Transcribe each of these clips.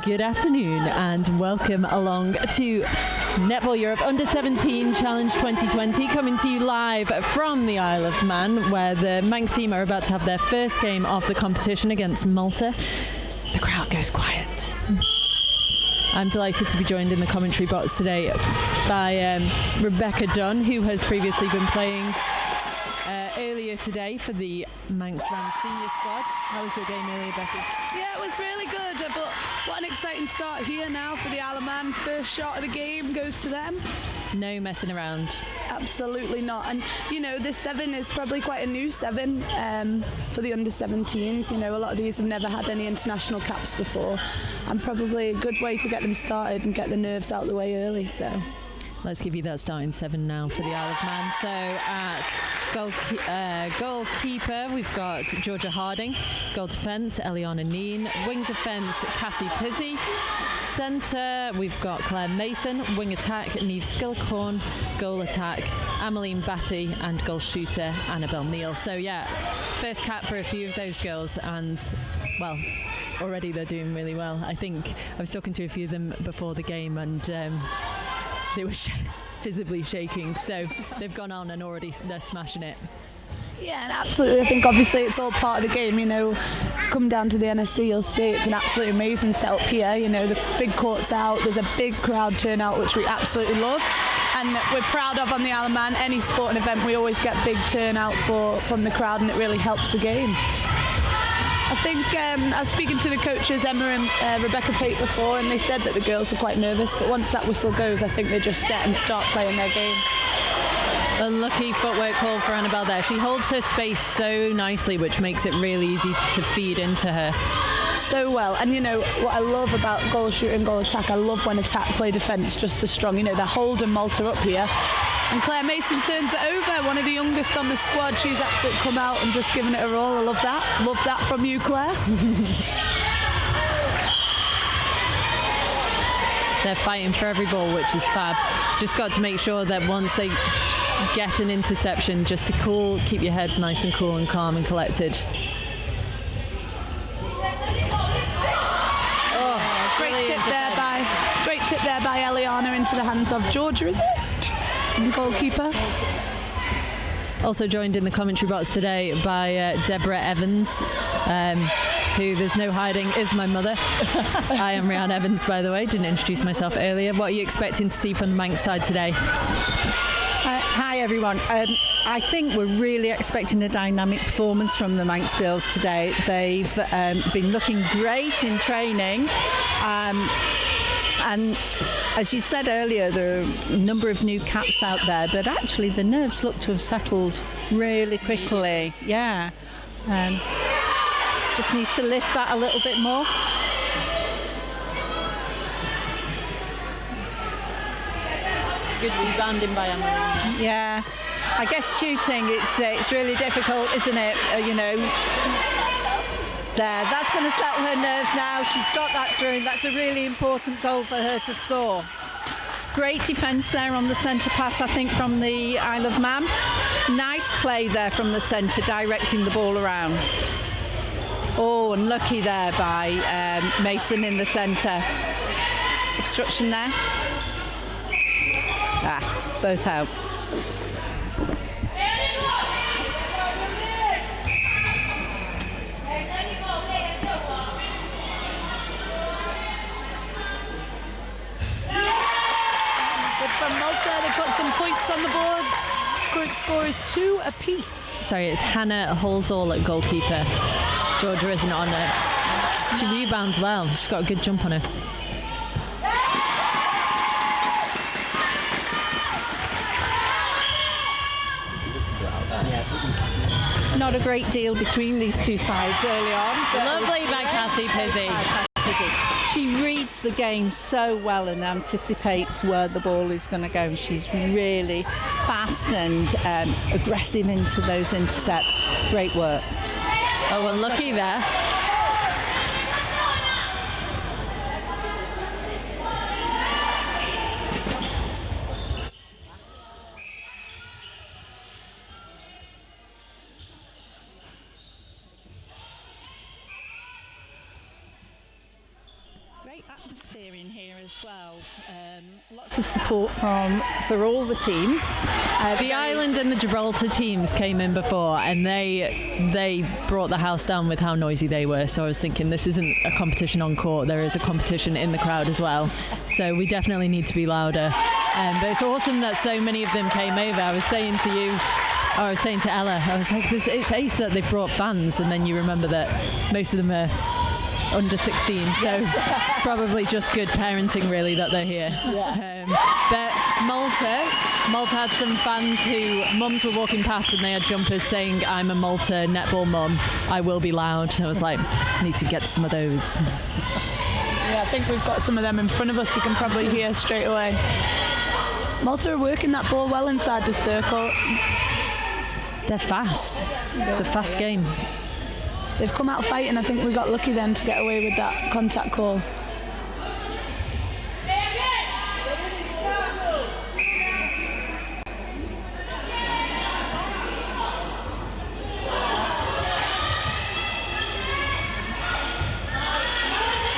Good afternoon and welcome along to Netball Europe Under-17 Challenge 2020, coming to you live from the Isle of Man, where the Manx team are about to have their first game of the competition against Malta. The crowd goes quiet. I'm delighted to be joined in the commentary box today by Rebecca Dunn, who has previously been playing earlier today for the Manx Rams senior squad. How was your game earlier, Becky? Yeah, it was really good, but what an exciting start here now for the Isle of Man. First shot of the game goes to them. No messing around. Absolutely not. And, you know, this 7 is probably quite a new 7 for the under-17s. You know, a lot of these have never had any international caps before, and probably a good way to get them started and get the nerves out of the way early, so... Let's give you that starting 7 now for the Isle of Man. So at goalkeeper, we've got Georgia Harding. Goal defence, Eliana Neen. Wing defence, Cassie Pizzi. Centre, we've got Claire Mason. Wing attack, Neve Skilcorn. Goal attack, Ameline Batty. And goal shooter, Annabelle Neal. So yeah, first cap for a few of those girls, and well, already they're doing really well. I think I was talking to a few of them before the game, and they were visibly shaking, so they've gone on and already they're smashing it. Yeah, and absolutely. I think obviously it's all part of the game. You know, come down to the NSC, you'll see it's an absolutely amazing setup here. You know, the big court's out, there's a big crowd turnout, which we absolutely love, and we're proud of on the Isle of Man. Any sporting event, we always get big turnout from the crowd, and it really helps the game. I think I was speaking to the coaches, Emma and Rebecca Pate, before, and they said that the girls were quite nervous, but once that whistle goes, I think they just set and start playing their game. Unlucky footwork call for Annabelle there. She holds her space so nicely, which makes it really easy to feed into her. So well, and you know what I love about goal shoot and goal attack, I love when attack play defence just as strong. You know, they're holding Malta up here. And Claire Mason turns it over, one of the youngest on the squad. She's absolutely come out and just given it her all. I love that. Love that from you, Claire. They're fighting for every ball, which is fab. Just got to make sure that once they get an interception, just to keep your head nice and cool and calm and collected. Oh, great tip there by Eliana into the hands of Georgia, is it? The goalkeeper. Also joined in the commentary box today by Deborah Evans, who, there's no hiding, is my mother. I am Rhiannon Evans, by the way. Didn't introduce myself earlier. What are you expecting to see from the Manx side today? Hi everyone. I think we're really expecting a dynamic performance from the Manx girls today. They've been looking great in training. And as you said earlier, there are a number of new caps out there, but actually the nerves look to have settled really quickly. Yeah. Just needs to lift that a little bit more. Good rebounding by Ameline. Yeah. I guess shooting, it's really difficult, isn't it? You know. There, that's going to settle her nerves now. She's got that through, and that's a really important goal for her to score. Great defence there on the centre pass, I think, from the Isle of Man. Nice play there from the centre, directing the ball around. Oh, and lucky there by Mason in the centre. Obstruction there. Both out. From Malta, they've got some points on the board. Current score is 2 apiece. Sorry, it's Hannah Halsall at goalkeeper. Georgia isn't on her. She rebounds well. She's got a good jump on her. Not a great deal between these two sides early on. Lovely by Cassie Pizzi. She reads the game so well and anticipates where the ball is going to go. She's really fast and aggressive into those intercepts. Great work. Oh, unlucky there. Great atmosphere in here as well. Lots of support for all the teams. The Ireland and the Gibraltar teams came in before, and they brought the house down with how noisy they were. So I was thinking, this isn't a competition on court, there is a competition in the crowd as well. So we definitely need to be louder. But it's awesome that so many of them came over. I was saying to you, I was saying to Ella, I was like, it's ace that they've brought fans, and then you remember that most of them are under 16, so it's probably just good parenting really that they're here. But Malta had some fans who mums were walking past and they had jumpers saying, "I'm a Malta netball mum, I will be loud." I was like, need to get some of those. Yeah, I think we've got some of them in front of us, you can probably hear straight away. Malta are working that ball well inside the circle. They're fast. It's a fast game. They've come out fighting. I think we got lucky then to get away with that contact call.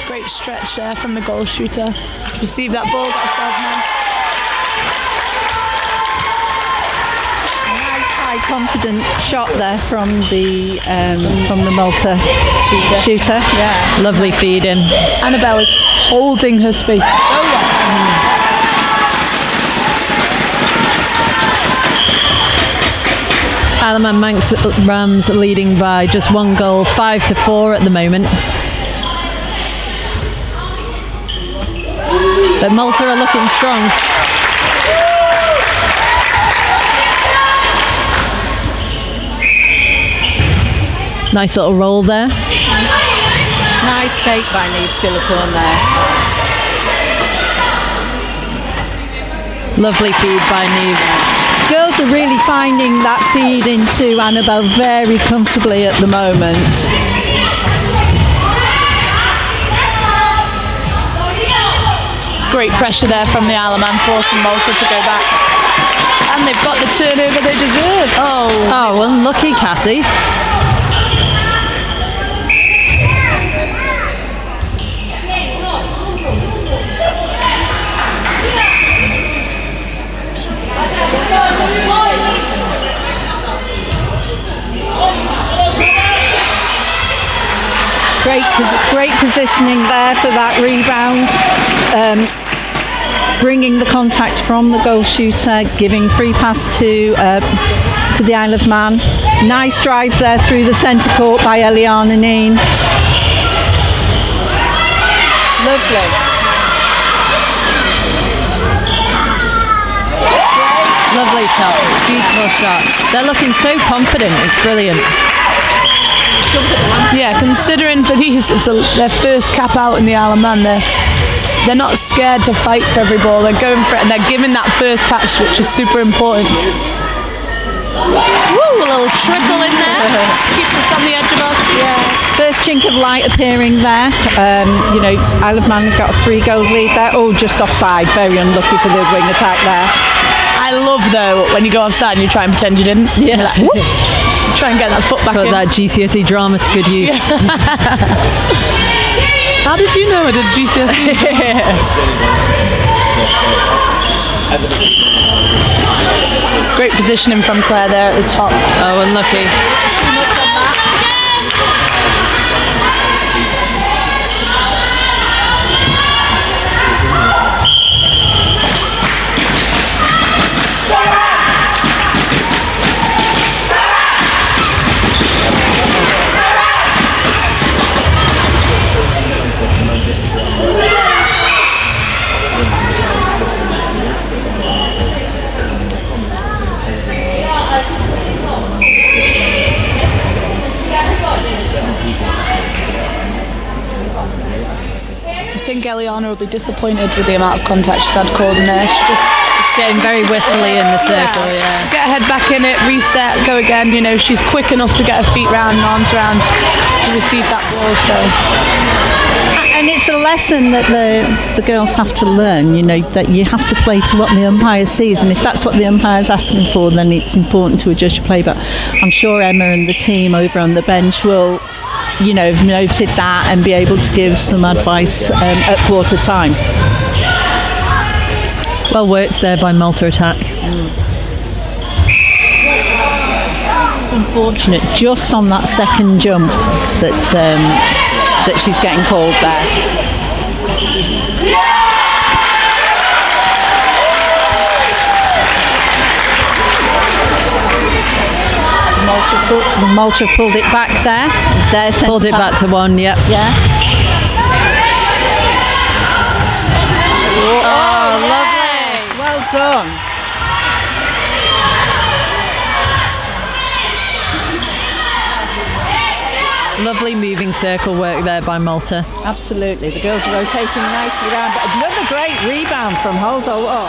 Great stretch there from the goal shooter. Receive that ball, got herself now. Confident shot there from the Malta shooter. Yeah, lovely feed in. Annabelle is holding her space. Isle of Manx Rams leading by just 1 goal, 5-4 at the moment. But Malta are looking strong. Nice little roll there. Nice take by Neve Skillicorn there. Lovely feed by Neve. Girls are really finding that feed into Annabelle very comfortably at the moment. It's great pressure there from the Isle of Man, forcing Malta to go back. And they've got the turnover they deserve. Oh, unlucky Cassie. Great positioning there for that rebound. Bringing the contact from the goal shooter, giving free pass to the Isle of Man. Nice drive there through the centre court by Eliana Neen. Lovely. Lovely shot, beautiful shot. They're looking so confident, it's brilliant. Yeah, considering for these it's their first cap out in the Isle of Man, they're not scared to fight for every ball. They're going for it and they're giving that first patch, which is super important. Woo, a little trickle in there. Keep us on the edge of our seat. Yeah. First chink of light appearing there. Isle of Man got a 3-goal lead there. Oh, just offside. Very unlucky for the wing attack there. I love though when you go offside and you try and pretend you didn't. Yeah. Like, try and get that foot back Put in. that GCSE drama to good use. How did you know I did GCSE? Great positioning from Claire there at the top. Oh, unlucky. I think Eliana will be disappointed with the amount of contact she's had called in there. She's just Getting very whistly in the circle, yeah. get her head back in it, reset, go again. You know, she's quick enough to get her feet round and arms round to receive that ball. So, And it's a lesson that the girls have to learn, that you have to play to what the umpire sees, and if that's what the umpire's asking for, then it's important to adjust your play. But I'm sure Emma and the team over on the bench will have noted that and be able to give some advice at quarter time. Well worked there by Malta attack. Unfortunate, just on that second jump that she's getting called there. Malta pulled it back there. Pulled it back to 1, yep. Yeah. Oh, lovely. Yes, well done. Lovely moving circle work there by Malta. Absolutely. The girls are rotating nicely around. But another great rebound from Holzo. Oh.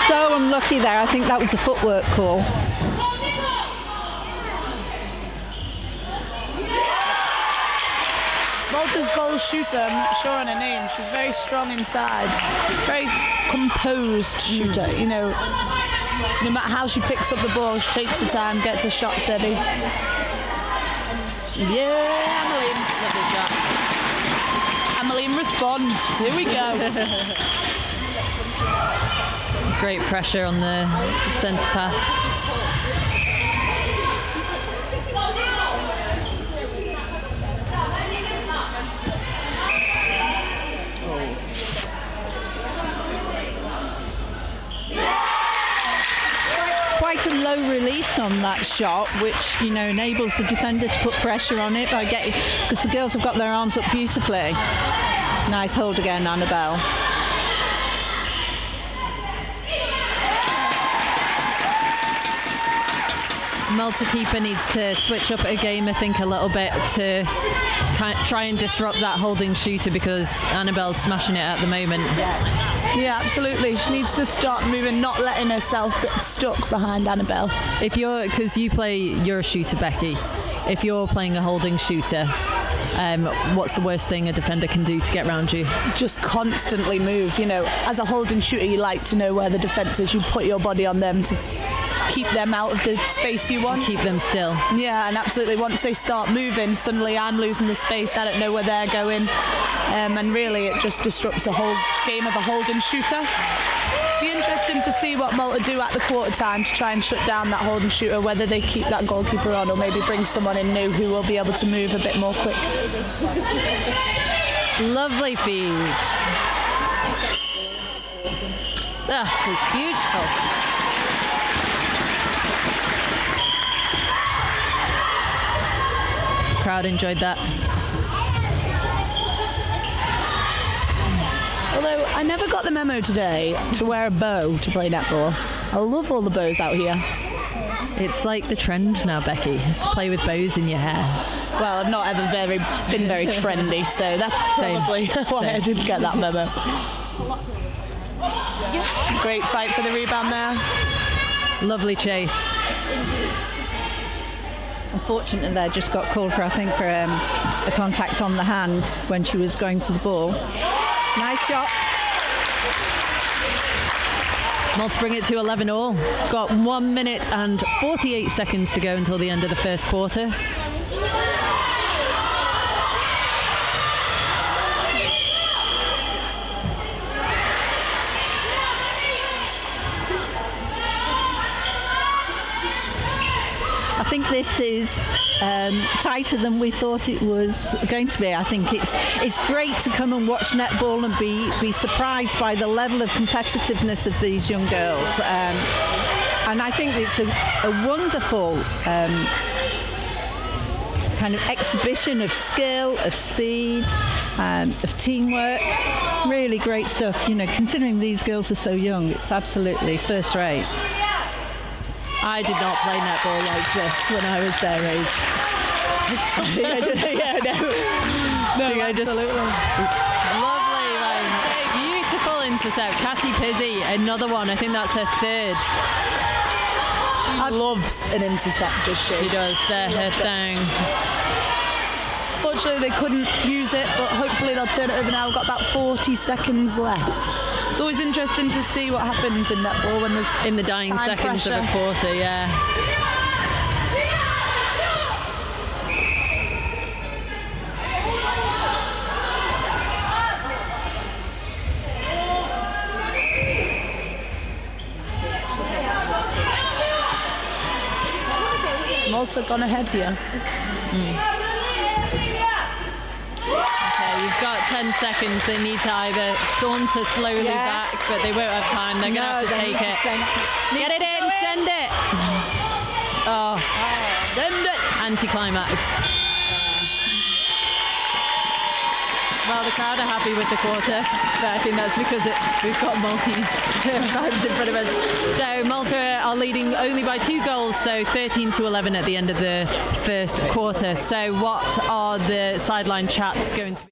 So unlucky there. I think that was a footwork call. Malta's goal shooter, I'm not sure on her name. She's very strong inside. Very composed shooter, No matter how she picks up the ball, she takes the time, gets her shot steady. Yeah, Emmeline responds. Here we go. Great pressure on the centre pass. Quite a low release on that shot, which enables the defender to put pressure on it because the girls have got their arms up beautifully. Nice hold again, Annabelle. Malta keeper needs to switch up her game, I think, a little bit to try and disrupt that holding shooter because Annabelle's smashing it at the moment. Yeah, absolutely. She needs to start moving, not letting herself get stuck behind Annabelle. Because you're a shooter, Becky. If you're playing a holding shooter, what's the worst thing a defender can do to get around you? Just constantly move. As a holding shooter, you like to know where the defence is. You put your body on them to keep them out of the space you want. Keep them still. Yeah, and absolutely. Once they start moving, suddenly I'm losing the space. I don't know where they're going. And really, it just disrupts the whole game of a holding shooter. Be interesting to see what Malta do at the quarter time to try and shut down that holding shooter, whether they keep that goalkeeper on or maybe bring someone in new who will be able to move a bit more quick. Lovely feed. That was beautiful. Crowd enjoyed that. Although I never got the memo today to wear a bow to play netball. I love all the bows out here. It's like the trend now, Becky, to play with bows in your hair. Well, I've not ever been very trendy, so that's probably why I didn't get that memo. Great fight for the rebound there. Lovely chase. Unfortunately, they just got called for, I think, for a contact on the hand when she was going for the ball. Nice shot. Malta bring it to 11-all. Got 1 minute and 48 seconds to go until the end of the first quarter. I think this is tighter than we thought it was going to be. I think it's great to come and watch netball and be surprised by the level of competitiveness of these young girls. And I think it's a wonderful kind of exhibition of skill, of speed, of teamwork. Really great stuff. Considering these girls are so young, it's absolutely first rate. I did not play netball like this when I was their age. Lovely, beautiful intercept. Cassie Pizzi, another one. I think that's her third. She loves an intercept, does she? She does. There, her thing. Fortunately, they couldn't use it, but hopefully they'll turn it over now. We've got about 40 seconds left. It's always interesting to see what happens in netball when there's in the dying seconds pressure. of a quarter, yeah. Malta gone ahead here. Okay, you've got 10 seconds. They need to either saunter slowly back, but they won't have time. They're going to have to take it. Get it in, send it. Oh, Send it. anticlimax. Well, the crowd are happy with the quarter, but I think that's because we've got Maltese fans in front of us. So Malta are leading only by 2 goals, so 13-11 at the end of the first quarter. So what are the sideline chats going to be?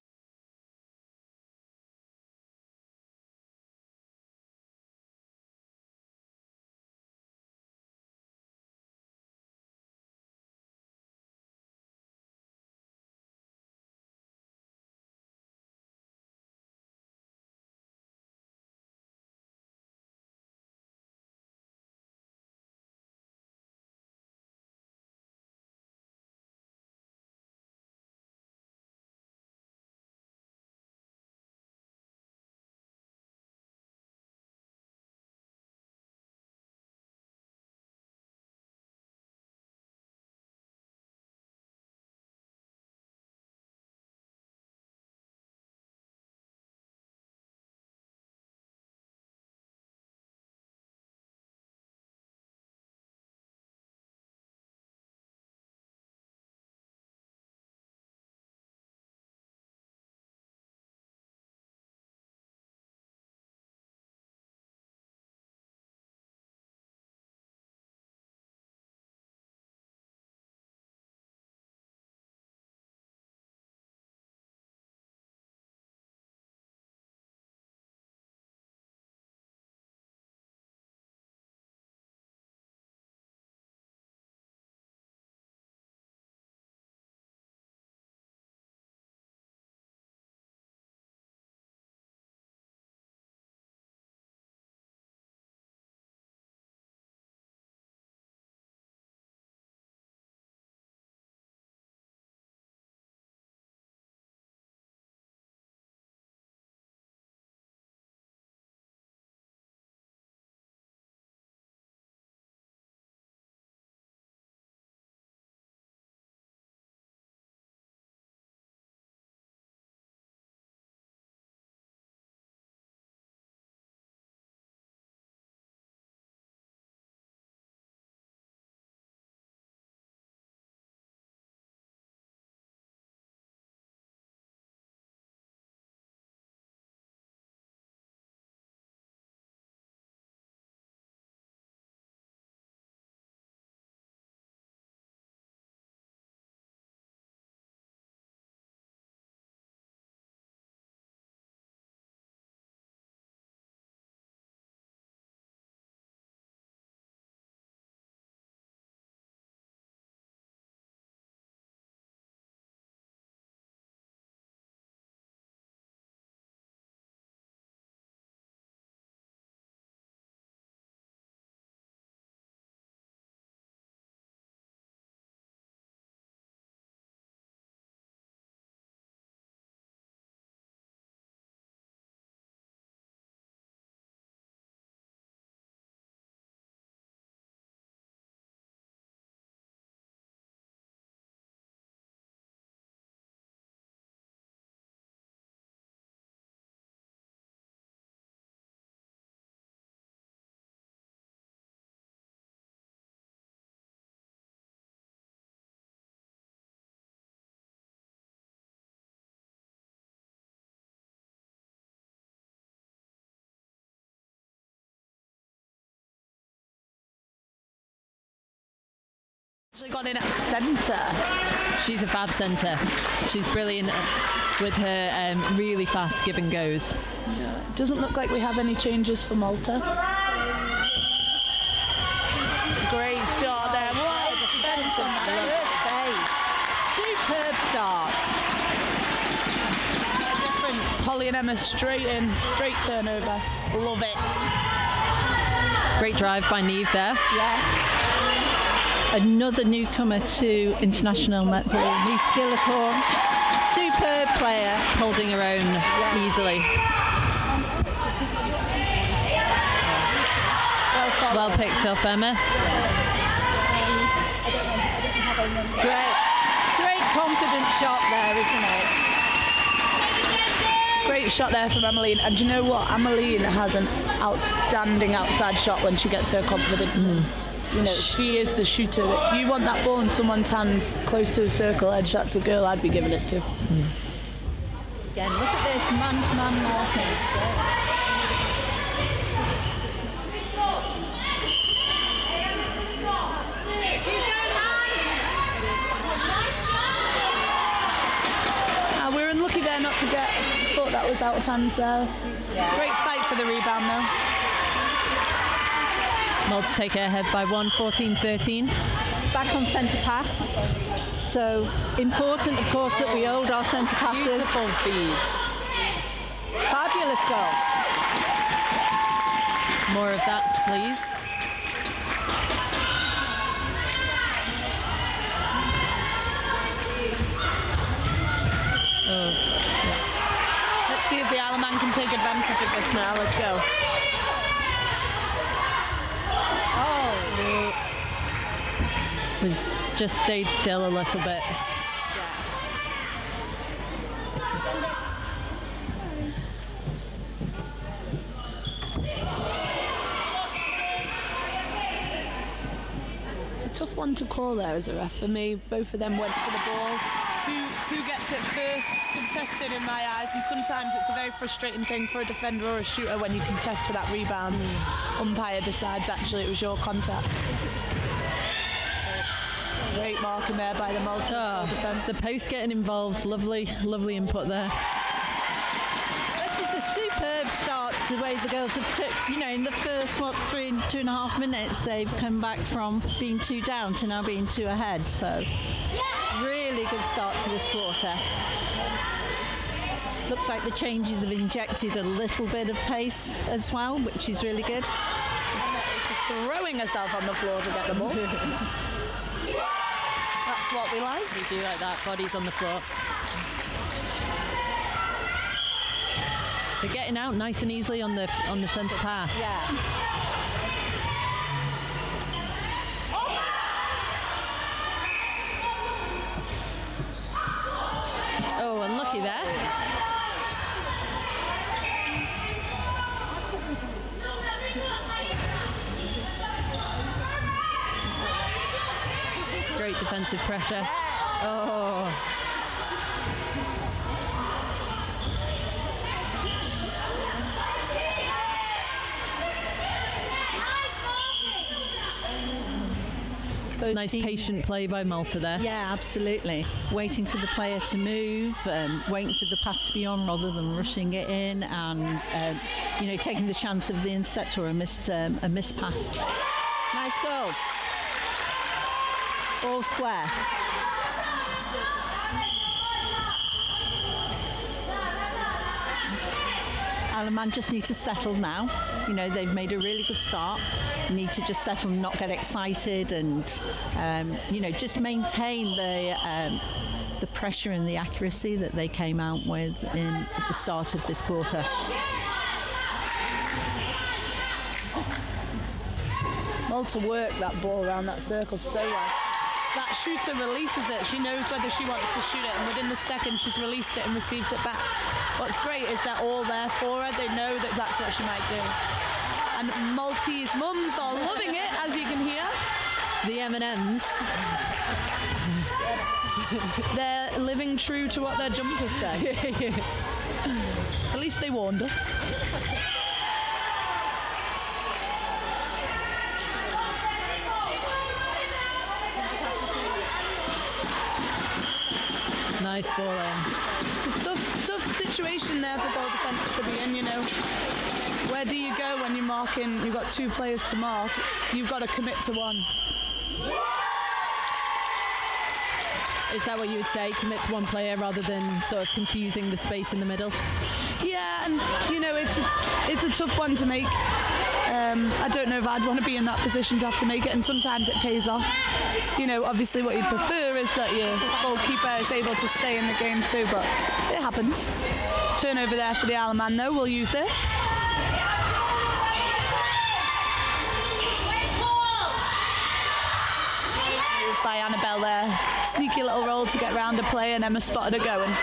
Actually got in at centre. She's a fab centre. She's brilliant with her really fast give and goes. Yeah, it doesn't look like we have any changes for Malta. Great start there. What a defensive Superb start. difference. Holly and Emma straight in, straight turnover. Love it. Great drive by Neve there. Yeah. Another newcomer to international netball, Neve Skillicorn. Superb player. Holding her own easily. Well picked up, Emma. Great confident shot there, isn't it? Great shot there from Emmeline. And do you know what? Emmeline has an outstanding outside shot when she gets her confidence in. You know, she is the shooter. You want that ball in someone's hands close to the circle edge, that's the girl I'd be giving it to. Again, look at this man marking. We're unlucky there not to get. Thought that was out of hands there. Yeah. Great fight for the rebound though. Malta take it ahead by 1, 14-13. Back on centre pass. So important, of course, that we hold our centre passes. Beautiful feed. Fabulous goal. More of that, please. Oh. Let's see if the Isle of Man can take advantage of this now. Let's go. Was just stayed still a little bit. It's a tough one to call there as a ref for me. Both of them went for the ball. Who gets it first? It's contested in my eyes, and sometimes it's a very frustrating thing for a defender or a shooter when you contest for that rebound. Umpire decides actually it was your contact. Great marking there by the Malta defence. The post getting involved, lovely input there. This is a superb start to the way the girls have took, you know, in the first, 2.5 minutes, they've come back from being 2 down to now being 2 ahead. So, really good start to this quarter. Looks like the changes have injected a little bit of pace as well, which is really good. Throwing herself on the floor to get the ball. That's what we like. We do like that, bodies on the floor. They're getting out nice and easily on the centre pass. Yeah. Oh, unlucky there. Great defensive pressure. Oh. Nice patient play by Malta there. Yeah, absolutely. Waiting for the player to move, waiting for the pass to be on rather than rushing it in, and you know, taking the chance of the intercept or a missed pass. Nice goal. All square. Isle of Man just need to settle now. You know, they've made a really good start. Need to just settle, not get excited, and you know, just maintain the pressure and the accuracy that they came out with at the start of this quarter. Malta work that ball around that circle so well. That shooter releases it. She knows whether she wants to shoot it, and within the second she's released it and received it back. What's great is they're all there for her. They know that that's what she might do. And Maltese mums are loving it, as you can hear. The M&Ms. They're living true to what their jumpers say. At least they warned us. Nice ball in. It's a tough situation there for goal defence to be in, you know. Where do you go when you're marking? You've got 2 players to mark. You've got to commit to one. Is that what you would say? Commit to one player rather than sort of confusing the space in the middle? Yeah, and you know, it's a tough one to make. I don't know if I'd want to be in that position to have to make it, and sometimes it pays off. You know, obviously what you'd prefer is that your goalkeeper is able to stay in the game too, but it happens. Turnover there for the Isle of Man though. We'll use this. by Annabelle there. Sneaky little roll to get round a play, and Emma spotted her going.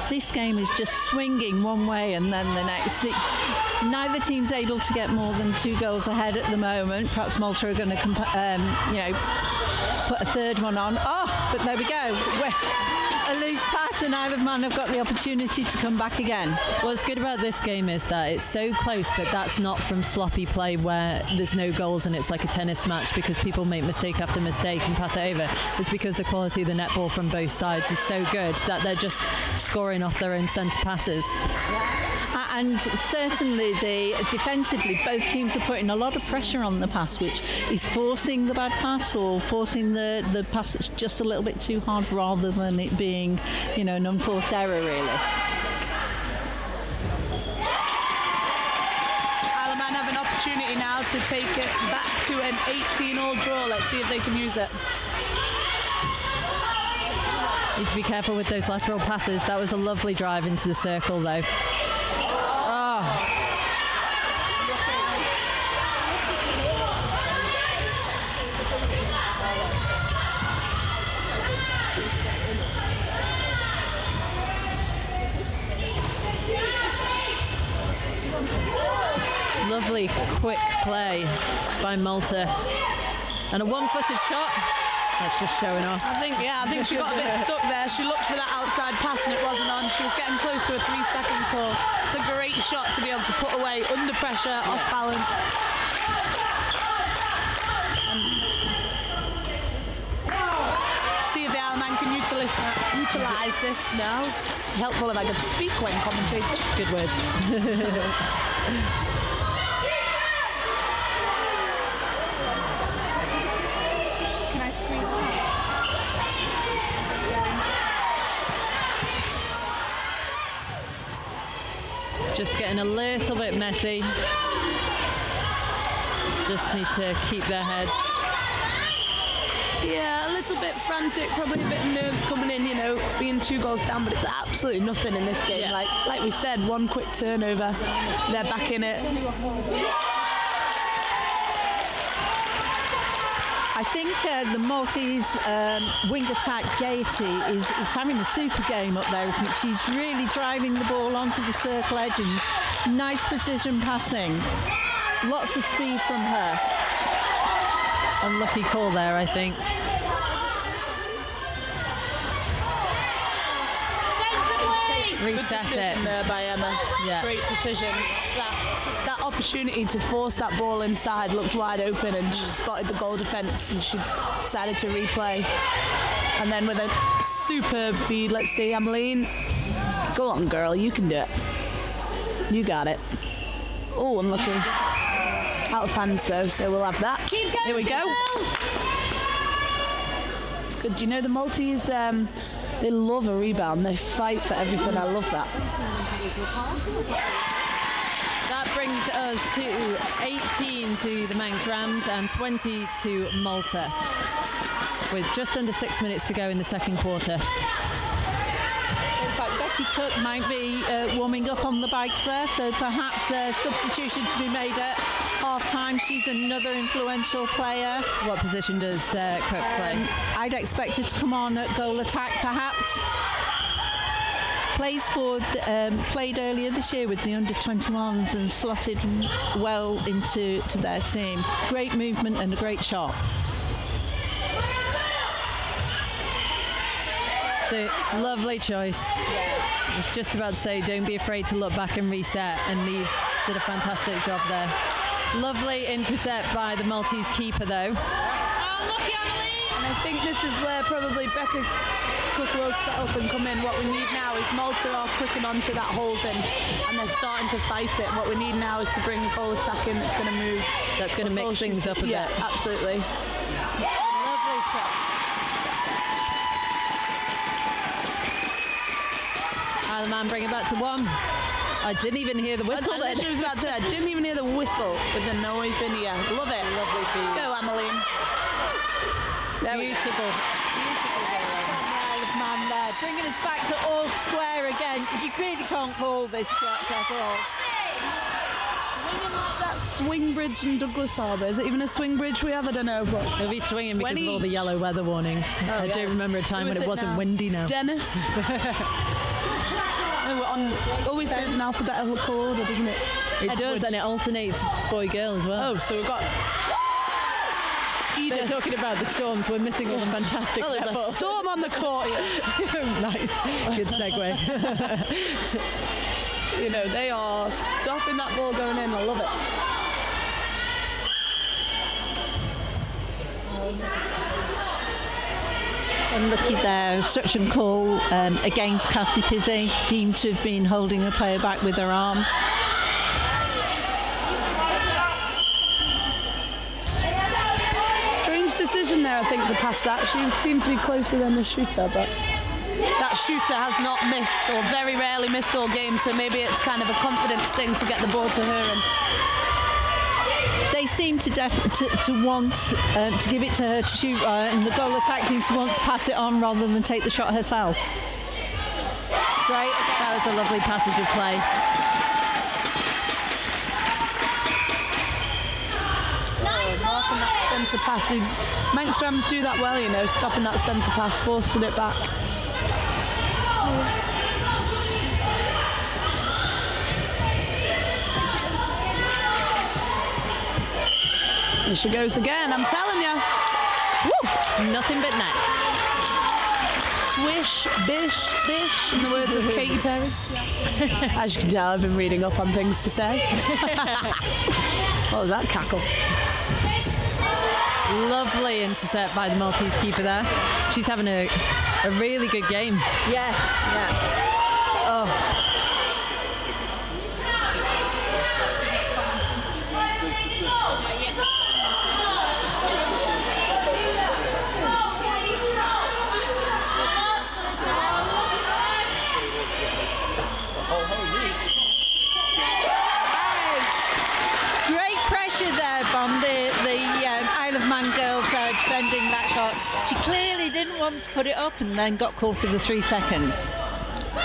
This game is just swinging one way and then the next. Neither team's able to get more than 2 goals ahead at the moment. Perhaps Malta are going to, put a third one on. Oh, but there we go. A loose pass, and Isle of Man have got the opportunity to come back again. What's good about this game is that it's so close, but that's not from sloppy play where there's no goals and it's like a tennis match because people make mistake after mistake and pass it over. It's because the quality of the netball from both sides is so good that they're just scoring off their own centre passes. And certainly defensively, both teams are putting a lot of pressure on the pass, which is forcing the bad pass or forcing the pass that's just a little bit too hard rather than it being, an unforced error, really. Isle of Man have an opportunity now to take it back to an 18-all draw. Let's see if they can use it. Need to be careful with those lateral passes. That was a lovely drive into the circle, though. Lovely quick play by Malta. And a one-footed shot. That's just showing off. I think she got a bit stuck there. She looked for that outside pass and it wasn't on. She was getting close to a 3-second call. It's a great shot to be able to put away under pressure, off balance. See if the Isle of Man can utilise this now. Helpful if I could speak when commentating. Good word. Just getting a little bit messy. Just need to keep their heads. Yeah, a little bit frantic, probably a bit of nerves coming in, being 2 goals down, but it's absolutely nothing in this game. Yeah. Like we said, one quick turnover, they're back in it. I think the Maltese wing attack Gaiety is having a super game up there, isn't she? She's really driving the ball onto the circle edge and nice precision passing. Lots of speed from her. Unlucky call there, I think. Reset it. There by Emma. Yeah. Great decision. That opportunity to force that ball inside looked wide open, and she spotted the goal defence and she decided to replay. And then with a superb feed, let's see, Emmeline. Go on, girl, you can do it. You got it. Oh, unlucky. Out of hands though, so we'll have that. Keep going. Here we go. It's good. The Maltese, they love a rebound. They fight for everything. I love that. That brings us to 18 to the Manx Rams and 20 to Malta, with just under 6 minutes to go in the second quarter. In fact, Becky Cook might be warming up on the bikes there, so perhaps a substitution to be made at half-time. She's another influential player. What position does Cook play? I'd expect her to come on at goal attack, perhaps. Played earlier this year with the under-21s and slotted well into their team. Great movement and a great shot. Lovely choice. I was just about to say, don't be afraid to look back and reset, and Neve did a fantastic job there. Lovely intercept by the Maltese keeper, though. And I think this is where probably Becca Cook will set up and come in. What we need now is Malta are clicking onto that holding and they're starting to fight it. What we need now is to bring the goal attack in that's going to move. That's going to mix things up a bit. Yeah, absolutely. Lovely shot. Isle of Man bring it back to 1. I didn't even hear the whistle. I literally was about to say, I didn't even hear the whistle with the noise in here. Love it. Lovely feed. Let's go, Emmeline. Beautiful. Isle of Man there, bringing us back to all square again. You really can't call this Jack at all. Swinging like that swing bridge in Douglas Harbour. Is it even a swing bridge we have? I don't know. But It'll be swinging because When of all the yellow weather warnings. I yeah. do remember a time Who when is it it wasn't now? windy now. Dennis. Oh, we're on, always goes in alphabetical order, doesn't it? It does, Edwards. and it alternates boy-girl as well. Oh, so we've got They're Edith. talking about the storms. We're missing all the fantastic Oh, there's a netball. storm on the court here. Nice. Good segue. You know, they are stopping that ball going in. I love it. Unlucky there, obstruction call against Cassie Pizzi, deemed to have been holding a player back with her arms. Strange decision there, I think, to pass that. She seemed to be closer than the shooter, but that shooter has not missed, or very rarely missed all game, so maybe it's kind of a confidence thing to get the ball to her. And They seem to want to give it to her to shoot, and the goal attack seems to want to pass it on rather than take the shot herself. Great. That was a lovely passage of play. marking that centre pass. The Manx Rams do that well, you know, stopping that centre pass, forcing it back. Here she goes again, I'm telling you. Woo! Nothing but net. Swish, bish, bish, in the words of Katy Perry. As you can tell, I've been reading up on things to say. What was that cackle? Lovely intercept by the Maltese keeper there. She's having a really good game. Yeah. Oh, Great pressure there from the Isle of Man girls defending that shot. She clearly didn't want to put it up and then got called for the 3 seconds.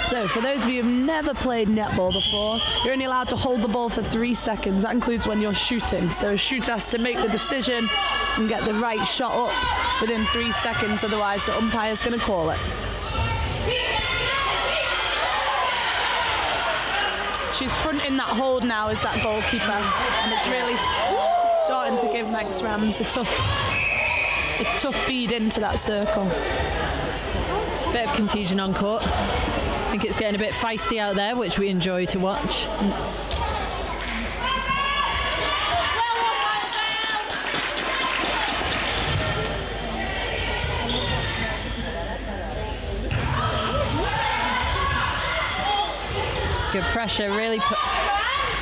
So, for those of you who've never played netball before, you're only allowed to hold the ball for 3 seconds. That includes when you're shooting. So, a shooter has to make the decision and get the right shot up within 3 seconds, otherwise, the umpire's going to call it. She's fronting that hold now as that goalkeeper, and it's really starting to give Manx Rams a tough feed into that circle. bit of confusion on court. I think it's getting a bit feisty out there, which we enjoy to watch. Good pressure, really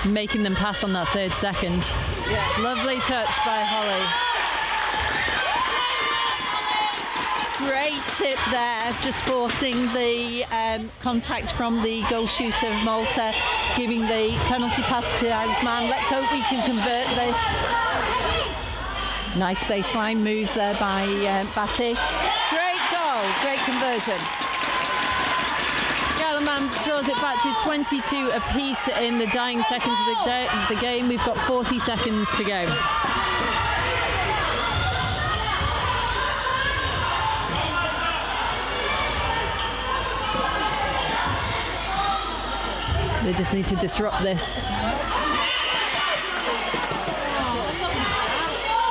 making them pass on that 3rd second. Yeah. Lovely touch by Holly. Great tip there, just forcing the contact from the goal shooter of Malta, giving the penalty pass to Isle of Man. Let's hope we can convert this. Nice baseline move there by Batty. Great goal, great conversion. Yeah, the man draws it back to 22 apiece in the dying seconds of the game. We've got 40 seconds to go. They just need to disrupt this.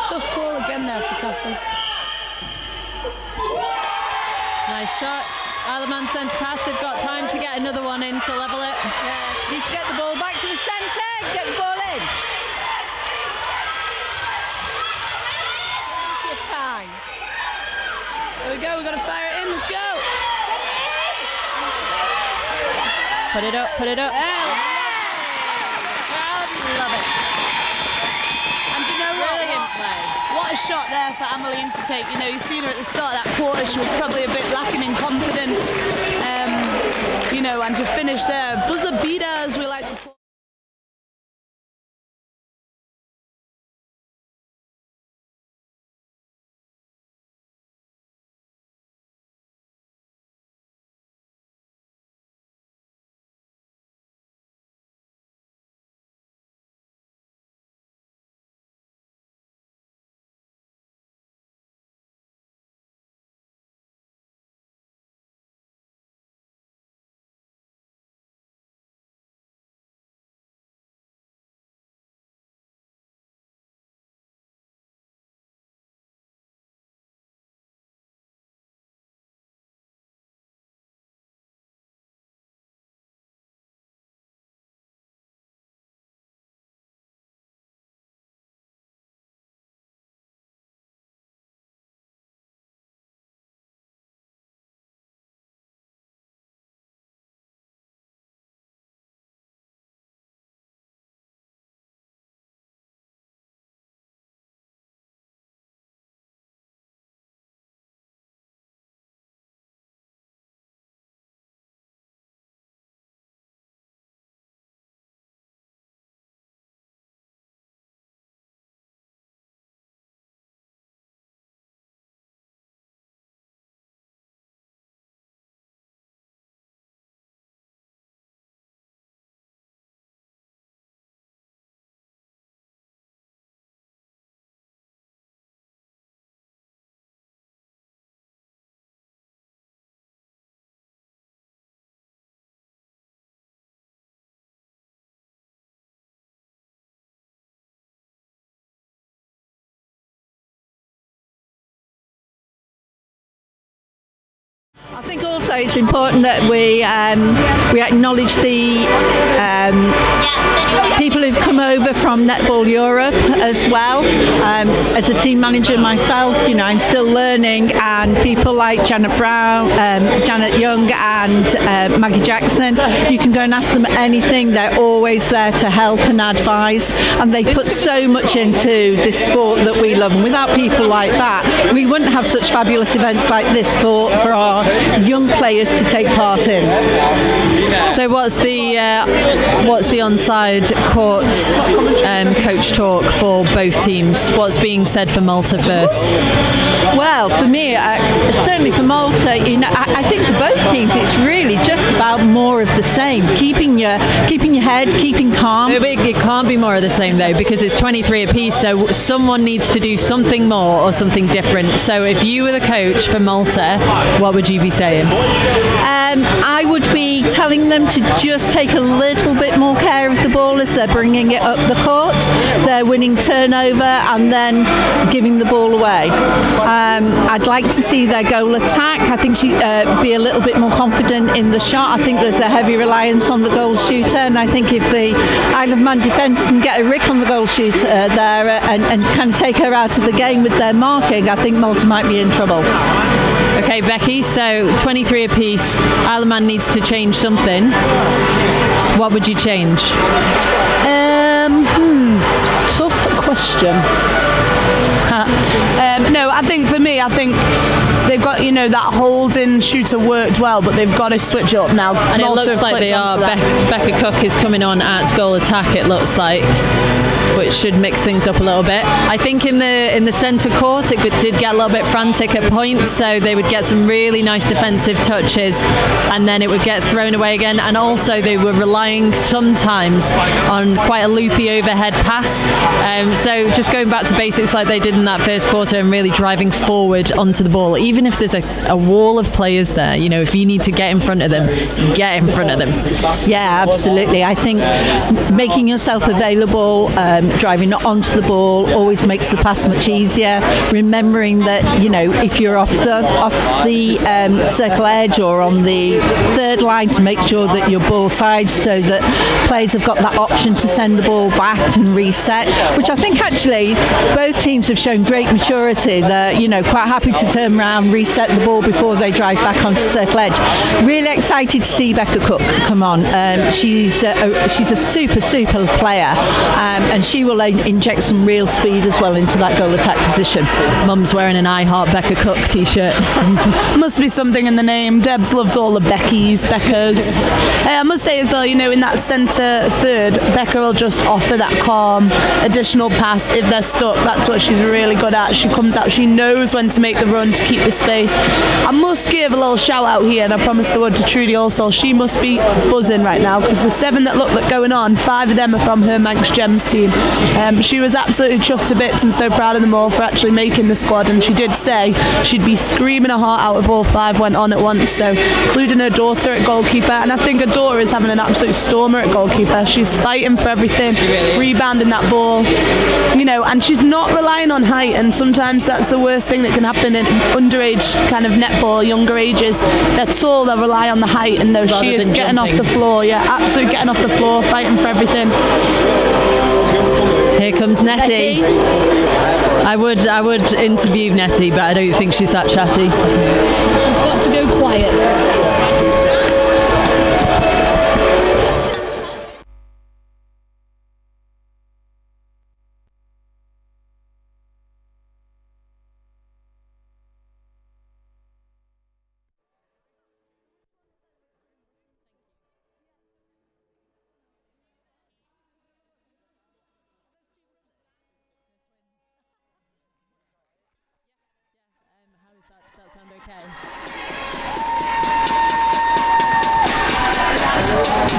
Tough call again there for Cassie. Nice shot. Isle of Man centre pass. They've got time to get another one in to level it. Yeah, need to get the ball back to the centre, get the ball in. Plenty of time. There we go, we've got to fire it in, let's go! Put it up, put it up. Yeah. Crowd love it. And you know what? Brilliant play. What a shot there for Ameline to take. You know, you've seen her at the start of that quarter, she was probably a bit lacking in confidence. You know, and to finish there, buzzer beater, as we like to call I think also it's important that we acknowledge the people who've come over from Netball Europe as well. As a team manager myself, I'm still learning, and people like Janet Brown, Janet Young and Maggie Jackson, you can go and ask them anything. They're always there to help and advise, and they put so much into this sport that we love, and without people like that we wouldn't have such fabulous events like this for our young players to take part in. So what's the onside court coach talk for both teams? What's being said for Malta first? Well, for me, certainly for Malta, I think for both teams it's really just about more of the same. Keeping your head, keeping calm. It can't be more of the same though, because it's 23 apiece. So someone needs to do something more or something different. So if you were the coach for Malta, what would you be saying? I would be telling them to just take a little bit more care of the ball as they're bringing it up the court. They're winning turnover and then giving the ball away. I'd like to see their goal attack. I think she'd be a little bit more confident in the shot. I think there's a heavy reliance on the goal shooter, and I think if the Isle of Man defence can get a rick on the goal shooter there and kind of take her out of the game with their marking, I think Malta might be in trouble. Okay, Becky, so 23 apiece, Isle of Man needs to change something. What would you change? Tough question. No, I think for me, they've got, that holding shooter worked well, but they've got to switch up now. And it looks like they are. Becca Cook is coming on at goal attack, it looks like, which should mix things up a little bit. I think in the centre court it did get a little bit frantic at points, so they would get some really nice defensive touches and then it would get thrown away again, and also they were relying sometimes on quite a loopy overhead pass. So just going back to basics like they did in that first quarter and really driving forward onto the ball, even if there's a wall of players there, if you need to get in front of them, get in front of them. Yeah, absolutely. I think making yourself available, driving onto the ball always makes the pass much easier. Remembering that if you're off the circle edge or on the third line, to make sure that you're ball side so that players have got that option to send the ball back and reset, which I think actually both teams have shown great maturity. They're quite happy to turn around, reset the ball before they drive back onto circle edge. Really excited to see Becca Cook come on. She's a super player, and she will inject some real speed as well into that goal attack position. Mum's wearing an I Heart Becca Cook t-shirt. Must be something in the name. Debs loves all the Beccas. I must say as well, in that centre third, Becca will just offer that calm additional pass if they're stuck. That's what she's really good at. She comes out, she knows when to make the run to keep the space. I must give a little shout out here, and I promised I would, to Trudy also. She must be buzzing right now, because the 7 that look going on, 5 of them are from her Manx Gems team. She was absolutely chuffed to bits and so proud of them all for actually making the squad, and she did say she'd be screaming her heart out if all 5 went on at once, so including her daughter at goalkeeper, and I think her daughter is having an absolute stormer at goalkeeper. She's fighting for everything, rebounding that ball, and she's not relying on height, and sometimes that's the worst thing that can happen in underage kind of netball, younger ages. They're tall, they rely on the height, and no, she is getting off the floor, absolutely getting off the floor, fighting for everything. Here comes Nettie. I would interview Nettie, but I don't think she's that chatty. Got to go quiet. Does that sound okay?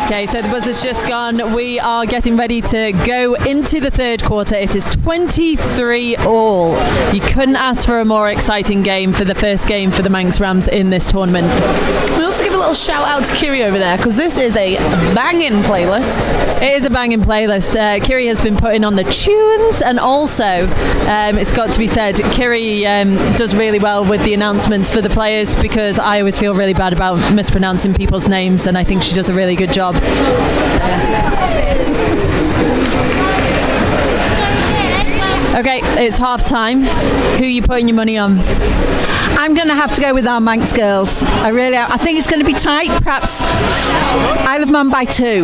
Okay, so the buzzer's just gone. We are getting ready to go into the third quarter. It is 23-all. You couldn't ask for a more exciting game for the first game for the Manx Rams in this tournament. We also give a little shout out to Kiri over there because this is a banging playlist. It is a banging playlist. Kiri has been putting on the tunes, and also it's got to be said, Kiri does really well with the announcements for the players, because I always feel really bad about mispronouncing people's names, and I think she does a really good job. Okay, it's half time. Who are you putting your money on? I'm going to have to go with our Manx girls. I think it's going to be tight, perhaps Isle of Man by 2.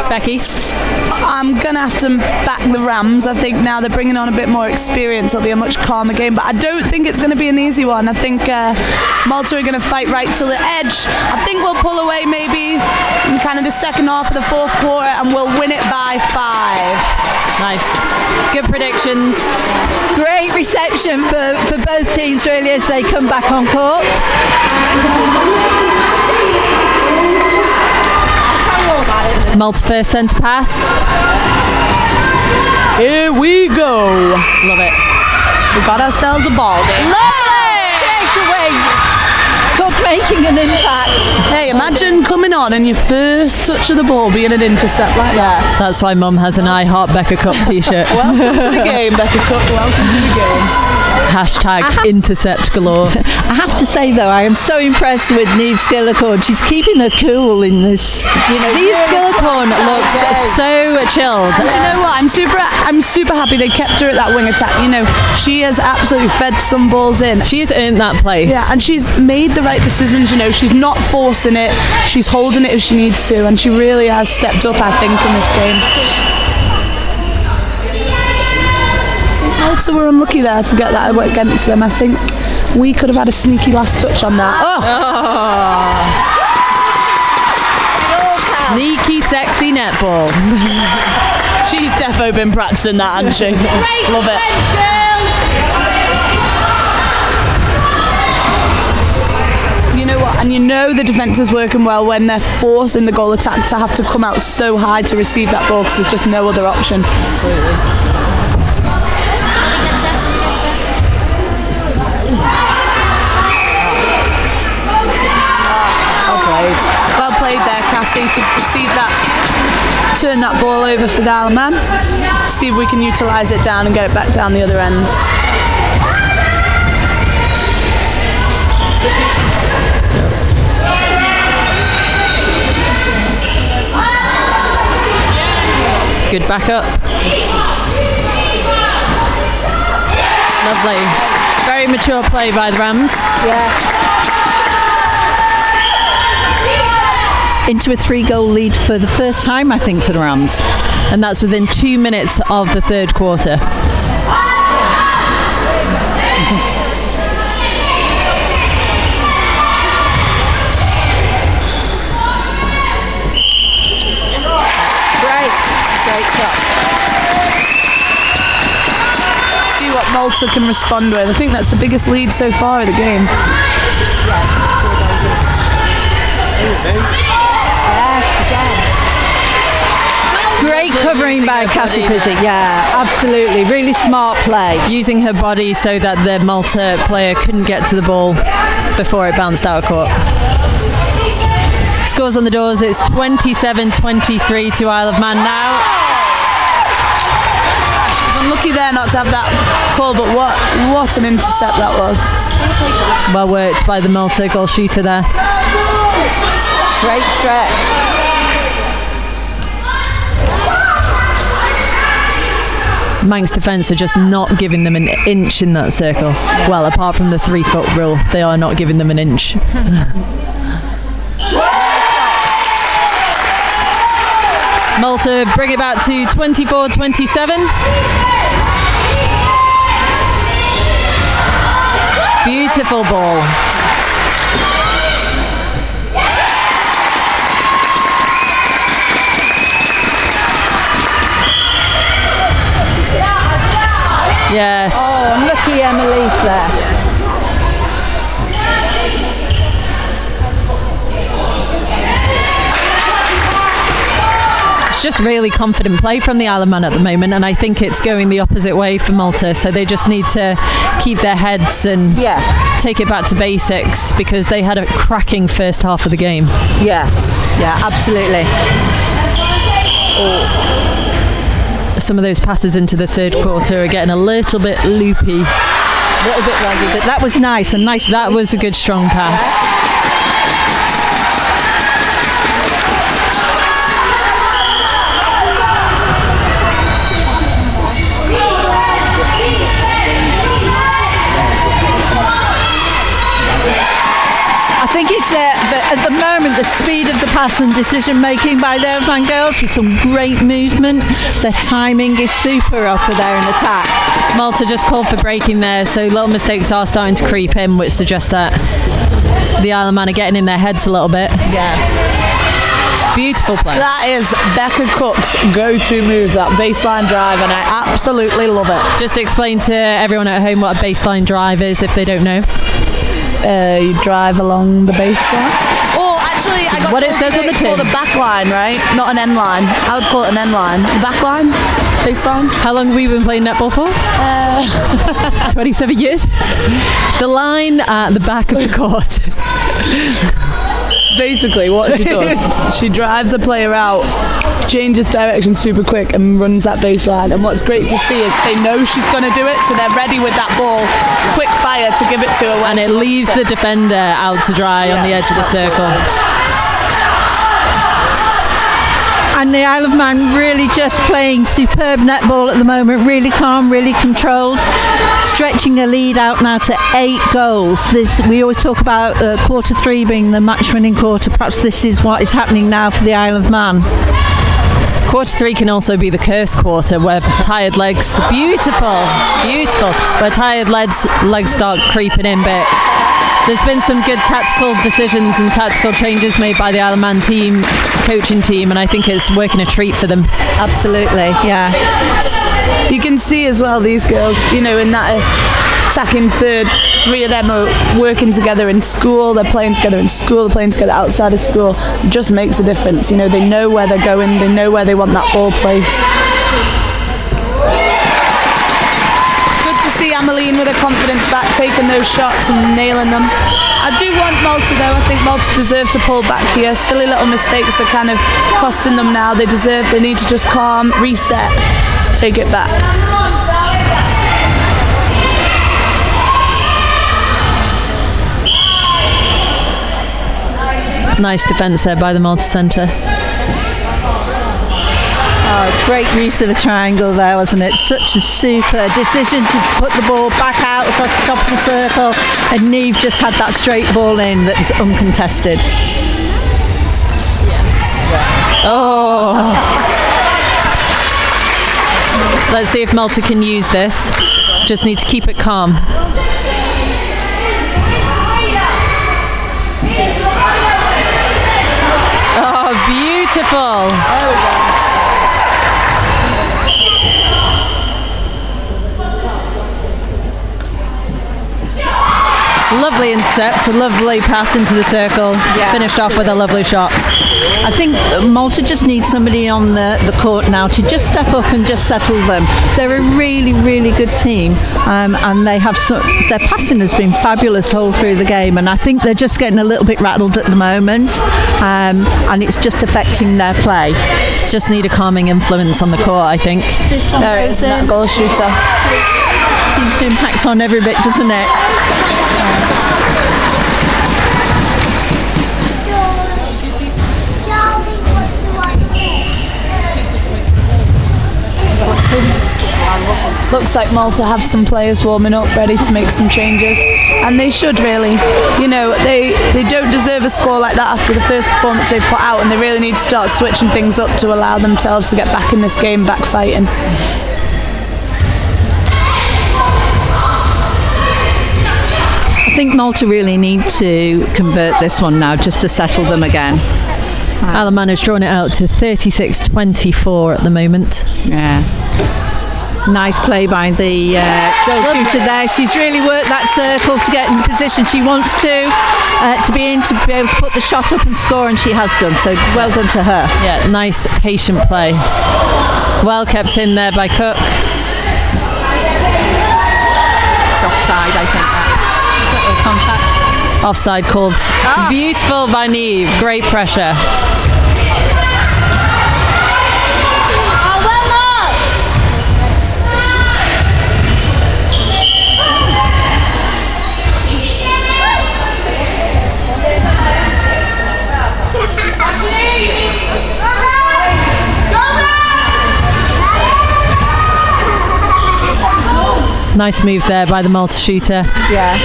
Becky? I'm going to have to back the Rams. I think now they're bringing on a bit more experience. It'll be a much calmer game, but I don't think it's going to be an easy one. I think Malta are going to fight right to the edge. I think we'll pull away maybe in kind of the second half of the fourth quarter, and we'll win it by 5. Nice. Good predictions. Great reception for both teams, really, as they come back on court. Malta first centre pass. Here we go. Love it. We got ourselves a ball game. Lovely! Straight away. Cook making an impact. Hey, imagine coming on and your first touch of the ball being an intercept like that. That's why Mum has an I Heart Becca Cup t-shirt. Welcome to the game, Becca Cook. Welcome to the game. Hashtag intercept galore. I have to say, though, I am so impressed with Niamh Skillicorn. She's keeping her cool in this. Niamh Skillicorn looks so chilled. And do you know what? I'm super happy they kept her at that wing attack. You know, she has absolutely fed some balls in. She has earned that place. Yeah, and she's made the right decisions. You know, she's not forcing it. She's holding it if she needs to, and she really has stepped up, I think, in this game. Also, we're unlucky there to get that against them. I think we could have had a sneaky last touch on that. Sneaky, sexy netball. She's defo been practicing that, hasn't she? Love it. You know what? And you know the defence is working well when they're forcing the goal attack to have to come out so high to receive that ball, because there's just no other option. Absolutely. Well played there, Cassie, to receive that, turn that ball over for the Isle of Man. See if we can utilise it down and get it back down the other end. Good backup. Lovely. Very mature play by the Rams. Yeah. Into a 3-goal lead for the first time, I think, for the Rams. And that's within 2 minutes of the third quarter. Great shot. See what Malta can respond with. I think that's the biggest lead so far of the game. Great covering by Cassie Pizzi. Yeah, absolutely. Really smart play. Using her body so that the Malta player couldn't get to the ball before it bounced out of court. Scores on the doors. It's 27-23 to Isle of Man now. She was unlucky there not to have that call, but what an intercept that was. Well worked by the Malta goal shooter there. Great stretch. Manx defence are just not giving them an inch in that circle. Well, apart from the 3-foot rule, they are not giving them an inch. Malta bring it back to 24-27. Beautiful ball. Yes. Oh, unlucky Emily there. just really confident play from the Isle of Man at the moment, and I think it's going the opposite way for Malta, so they just need to keep their heads and take it back to basics, because they had a cracking first half of the game. Yes, yeah, absolutely. Some of those passes into the third quarter are getting a little bit loopy. A little bit ruggy, but that was nice. That was a good strong pass. I think it's at the moment the speed of the pass and decision making by the Isle of Man girls, with some great movement. Their timing is super up there in attack. Malta just called for breaking there, so little mistakes are starting to creep in, which suggests that the Isle of Man are getting in their heads a little bit. Yeah. Beautiful play. That is Becca Cook's go-to move, that baseline drive, and I absolutely love it. Just explain to everyone at home what a baseline drive is if they don't know. You drive along the baseline. Oh, actually, I got what it says on the tin. It's called a back line, right? Not an end line. I would call it an end line. The back line? Baseline? How long have we been playing netball for? 27 years. The line at the back of the court. Basically, what she does, she drives a player out, changes direction super quick, and runs that baseline. And what's great to see is they know she's going to do it, so they're ready with that ball, quick fire to give it to her. And it leaves the defender out to dry on the edge of the circle. And the Isle of Man really just playing superb netball at the moment, really calm, really controlled, stretching a lead out now to 8 goals. We always talk about quarter 3 being the match-winning quarter. Perhaps this is what is happening now for the Isle of Man. Quarter 3 can also be the curse quarter, where tired legs, beautiful, where tired legs start creeping in, but there's been some good tactical decisions and tactical changes made by the Isle of Man coaching team, and I think it's working a treat for them. Absolutely, yeah. You can see as well these girls, in that attacking third, 3 of them are working together in school, they're playing together in school, they're playing together outside of school. It just makes a difference. They know where they're going, they know where they want that ball placed. See Emmeline with her confidence back, taking those shots and nailing them. I do want Malta though. I think Malta deserve to pull back here. Silly little mistakes are kind of costing them now. They need to just calm, reset, take it back. Nice defence there by the Malta centre. Oh, great use of a triangle there, wasn't it? Such a super decision to put the ball back out across the top of the circle, and Neve just had that straight ball in that was uncontested. Yes. Oh. Let's see if Malta can use this. Just need to keep it calm. Oh, beautiful. There we go. Lovely intercept, a lovely pass into the circle, finished off with a lovely shot. I think Malta just needs somebody on the court now to just step up and just settle them. They're a really, really good team, and they have their passing has been fabulous all through the game, and I think they're just getting a little bit rattled at the moment, and it's just affecting their play. Just need a calming influence on the court, I think. This one there is that goal shooter. Seems to impact on every bit, doesn't it? Looks like Malta have some players warming up, ready to make some changes, and they should really. They don't deserve a score like that after the first performance they've put out, and they really need to start switching things up to allow themselves to get back in this game, back fighting. I think Malta really need to convert this one now, just to settle them again. Isle of Man has drawn it out to 36-24 at the moment. Yeah. Nice play by the goalkeeper there. She's really worked that circle to get in the position she wants to be able to put the shot up and score, and she has done. So well done to her. Yeah, nice patient play. Well kept in there by Cook. It's offside, I think. That is it, or contact. Offside called. Beautiful by Neve. Great pressure. Nice move there by the Malta shooter. Yeah.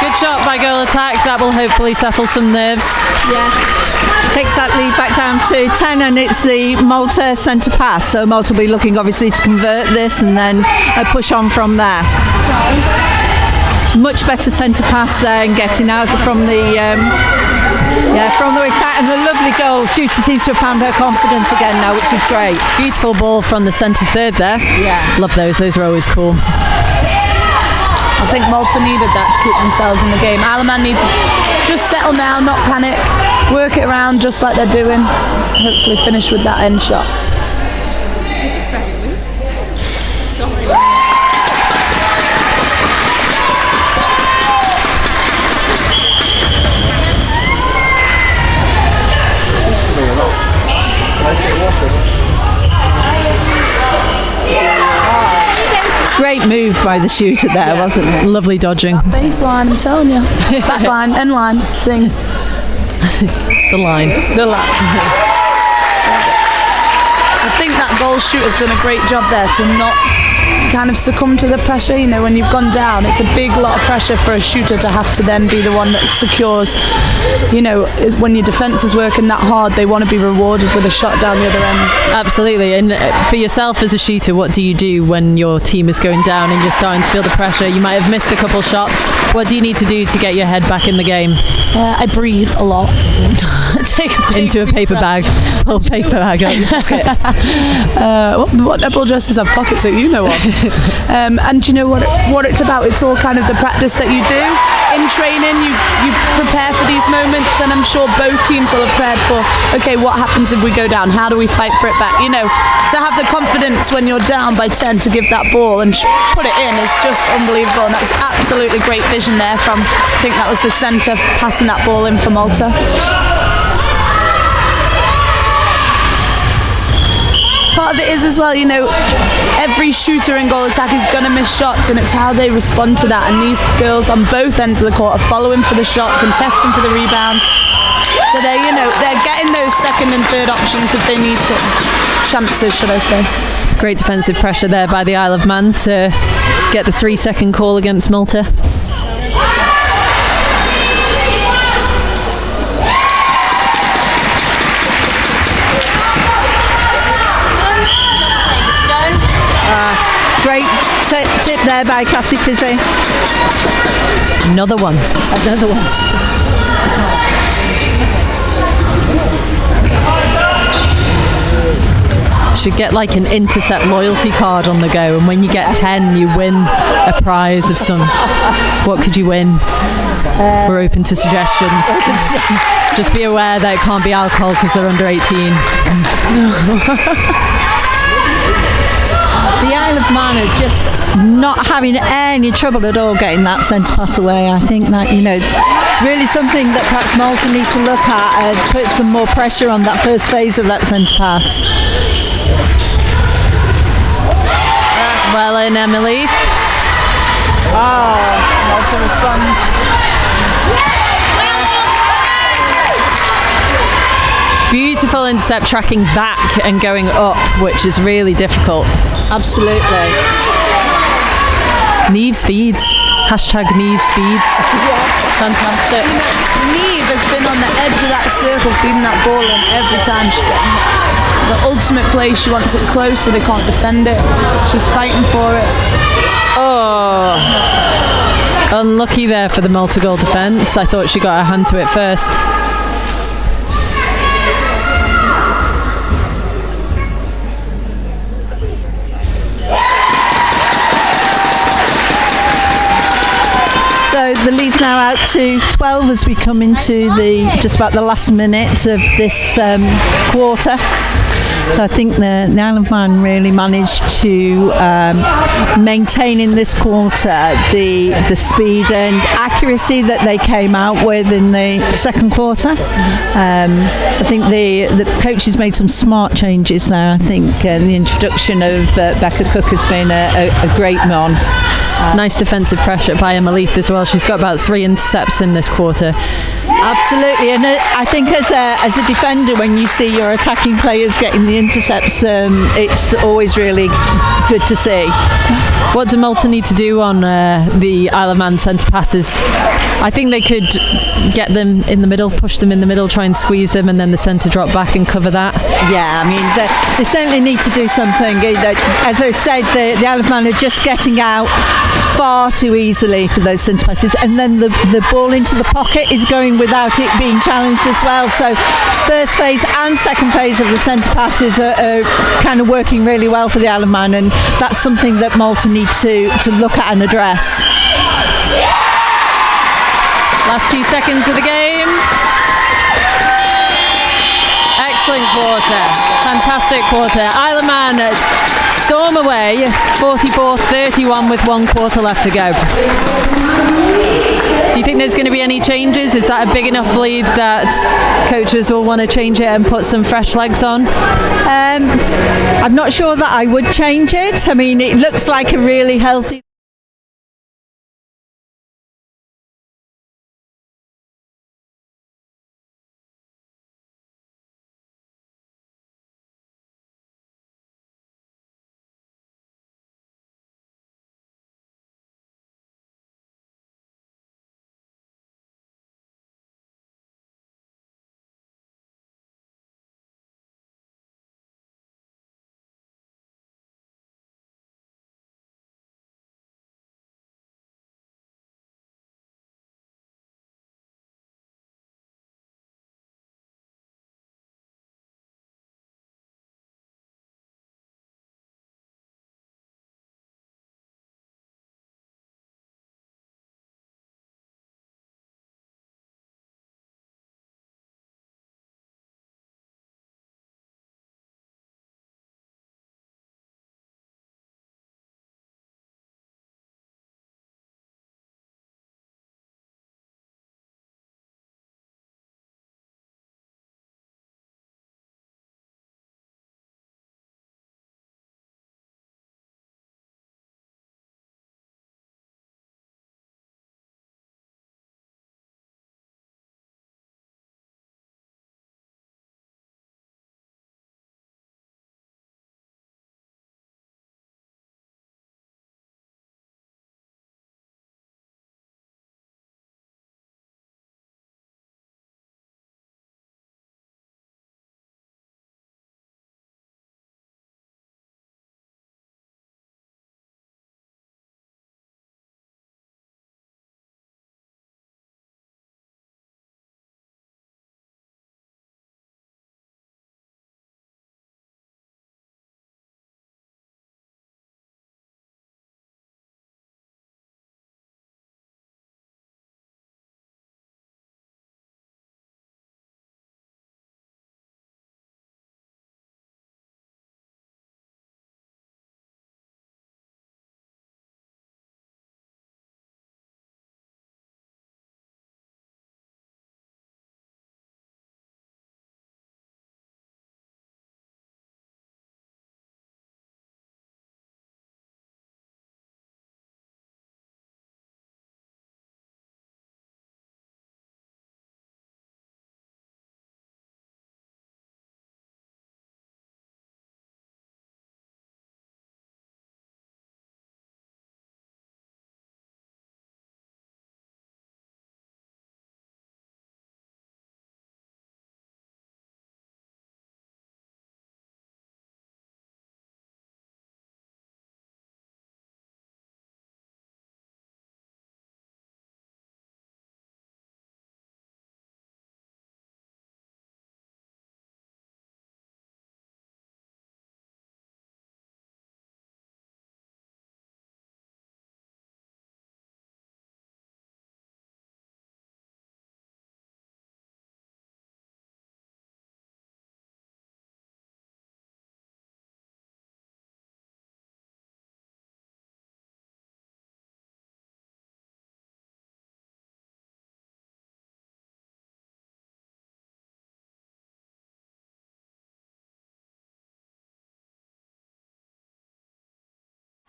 Good shot by goal attack. That will hopefully settle some nerves. Yeah. Takes that lead back down to 10, and it's the Malta centre pass. So Malta will be looking obviously to convert this and then push on from there. Much better centre pass there and getting out from the from the attack, and a lovely goal. Shooter seems to have found her confidence again now, which is great. Beautiful ball from the centre third there. Yeah. Love those. Those are always cool. I think Malta needed that to keep themselves in the game. Alaman needs to just settle now, not panic, work it around just like they're doing. Hopefully finish with that end shot. You're just very loose. Sorry. Great move by the shooter there, wasn't it? Lovely dodging. Baseline, I'm telling you. Back line, end line thing. The line. The line. I think that goal shooter's done a great job there to not kind of succumb to the pressure. You know, when you've gone down, it's a big lot of pressure for a shooter to have to then be the one that secures. You know, when your defence is working that hard, they want to be rewarded with a shot down the other end. Absolutely. And for yourself as a shooter, what do you do when your team is going down and you're starting to feel the pressure? You might have missed a couple shots. What do you need to do to get your head back in the game? I breathe a lot. Take into a paper bag. Pull a paper bag out your pocket. What netball dresses have pockets that you know of? And do you know what it's about? It's all kind of the practice that you do in training. You prepare for these moments, and I'm sure both teams will have prepared for, okay, what happens if we go down? How do we fight for it back? You know, to have the confidence when you're down by 10 to give that ball and put it in is just unbelievable, and that's absolutely great vision there from, I think that was the centre passing that ball in for Malta. Part of it is as well, you know, every shooter in goal attack is going to miss shots, and it's how they respond to that. And these girls on both ends of the court are following for the shot, contesting for the rebound. So they're, you know, they're getting those second and third options if they need to. Chances, should I say. Great defensive pressure there by the Isle of Man to get the 3-second call against Malta. Great tip there by Cassie Pizzi. Another one. Should get like an intercept loyalty card on the go, and when you get 10 you win a prize of some. What could you win? We're open to suggestions. Just be aware that it can't be alcohol because they're under 18. The Isle of Man are just not having any trouble at all getting that centre pass away. I think that, you know, it's really something that perhaps Malta need to look at and put some more pressure on that first phase of that centre pass. Well in, Emily. Malta respond. Beautiful intercept, tracking back and going up, which is really difficult. Absolutely. Neves feeds. Hashtag Neves feeds. Fantastic. You know, Neve has been on the edge of that circle feeding that ball in every time she's getting the ultimate play. She wants it close so they can't defend it. She's fighting for it. Oh. Unlucky there for the Malta goal defence. I thought she got her hand to it first. So the lead's now out to 12 as we come into just about the last minute of this quarter. So I think the Isle of Man really managed to maintain in this quarter the speed and accuracy that they came out with in the second quarter. I think the coaches made some smart changes there. I think the introduction of Becca Cook has been a great one. Nice defensive pressure by Emma Leith as well. She's got about 3 intercepts in this quarter. Absolutely, and I think as a defender, when you see your attacking players getting the intercepts, it's always really good to see. What do Malta need to do on the Isle of Man centre passes? I think they could get them in the middle, push them in the middle, try and squeeze them, and then the centre drop back and cover that. Yeah, I mean, they certainly need to do something. As I said, the Isle of Man are just getting out far too easily for those centre passes, and then the ball into the pocket is going without it being challenged as well. So first phase and second phase of the centre passes are kind of working really well for the Isle of Man, and that's something that Malta need to look at and address. Last 2 seconds of the game. Excellent quarter. Fantastic quarter. Isle of Man storm away 44-31 with 1 quarter left to go. Do you think there's going to be any changes? Is that a big enough lead that coaches will want to change it and put some fresh legs on? I'm not sure that I would change it. I mean, it looks like a really healthy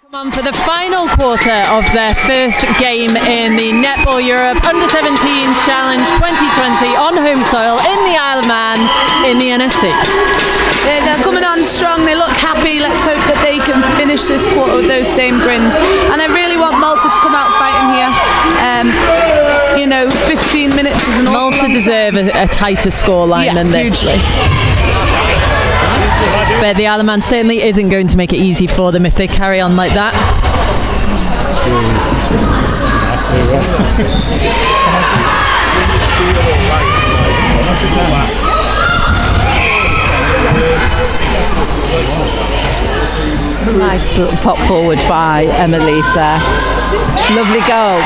Come on for the final quarter of their first game in the Netball Europe Under-17s Challenge 2020 on home soil in the Isle of Man in the NSC. They're coming on strong, they look happy. Let's hope that they can finish this quarter with those same grins. And I really want Malta to come out fighting here. 15 minutes is an awful Malta deserve a tighter scoreline than this. Hugely. But the Isle of Man certainly isn't going to make it easy for them if they carry on like that. Nice little pop forward by Emma Leith there. Lovely goal.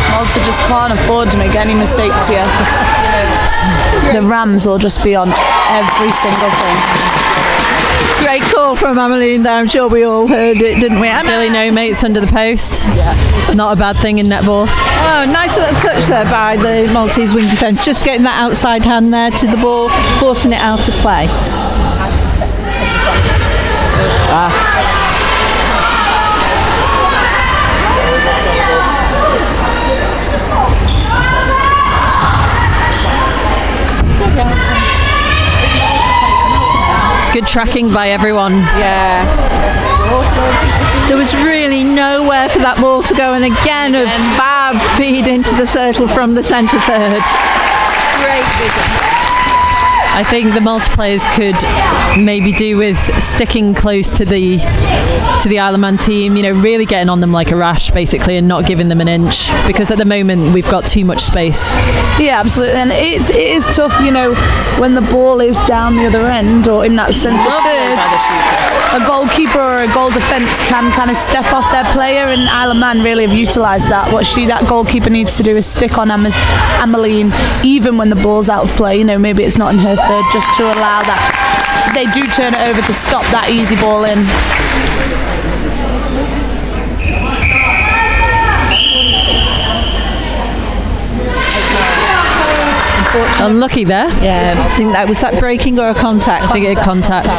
Malta just can't afford to make any mistakes here. The Rams will just be on every single thing. Great call from Emmeline there. I'm sure we all heard it, didn't we? Billy No Mates under the post. Yeah. Not a bad thing in netball. Oh, nice little touch there by the Maltese wing defence. Just getting that outside hand there to the ball, forcing it out of play. Good tracking by everyone. Yeah. There was really nowhere for that ball to go, and again a fab feed into the circle from the centre third. Great vision. I think the Malta players could maybe do with sticking close to the Isle of Man team, really getting on them like a rash basically and not giving them an inch, because at the moment we've got too much space. Yeah, absolutely, and it is tough, when the ball is down the other end or in that centre third. A goalkeeper or a goal defence can kind of step off their player, and Isle of Man really have utilised that. What that goalkeeper needs to do is stick on Emmeline even when the ball's out of play. Maybe it's not in her third, just to allow that. They do turn it over to stop that easy ball in. Unlucky there. Yeah, I think that was that breaking or a contact. I think it had contact.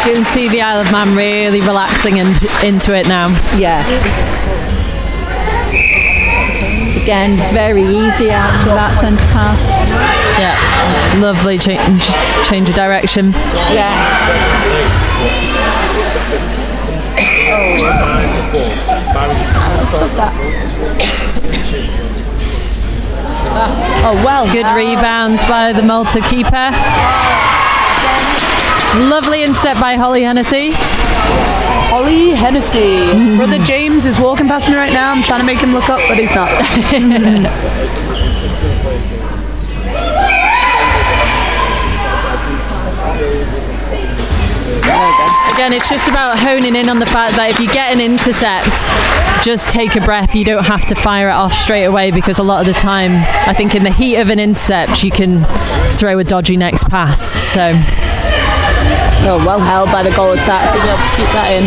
You can see the Isle of Man really relaxing into it now. Yeah. Again, very easy out for that centre pass. Yeah, lovely change of direction. Yeah. Tough that. Oh, well. Good rebound by the Malta keeper. Lovely inset by Holly Hennessy. Holly Hennessy. Brother James is walking past me right now. I'm trying to make him look up, but he's not. Again, it's just about honing in on the fact that if you get an intercept, just take a breath. You don't have to fire it off straight away, because a lot of the time, I think in the heat of an intercept, you can throw a dodgy next pass. So, well held by the goal attack to be able to keep that in.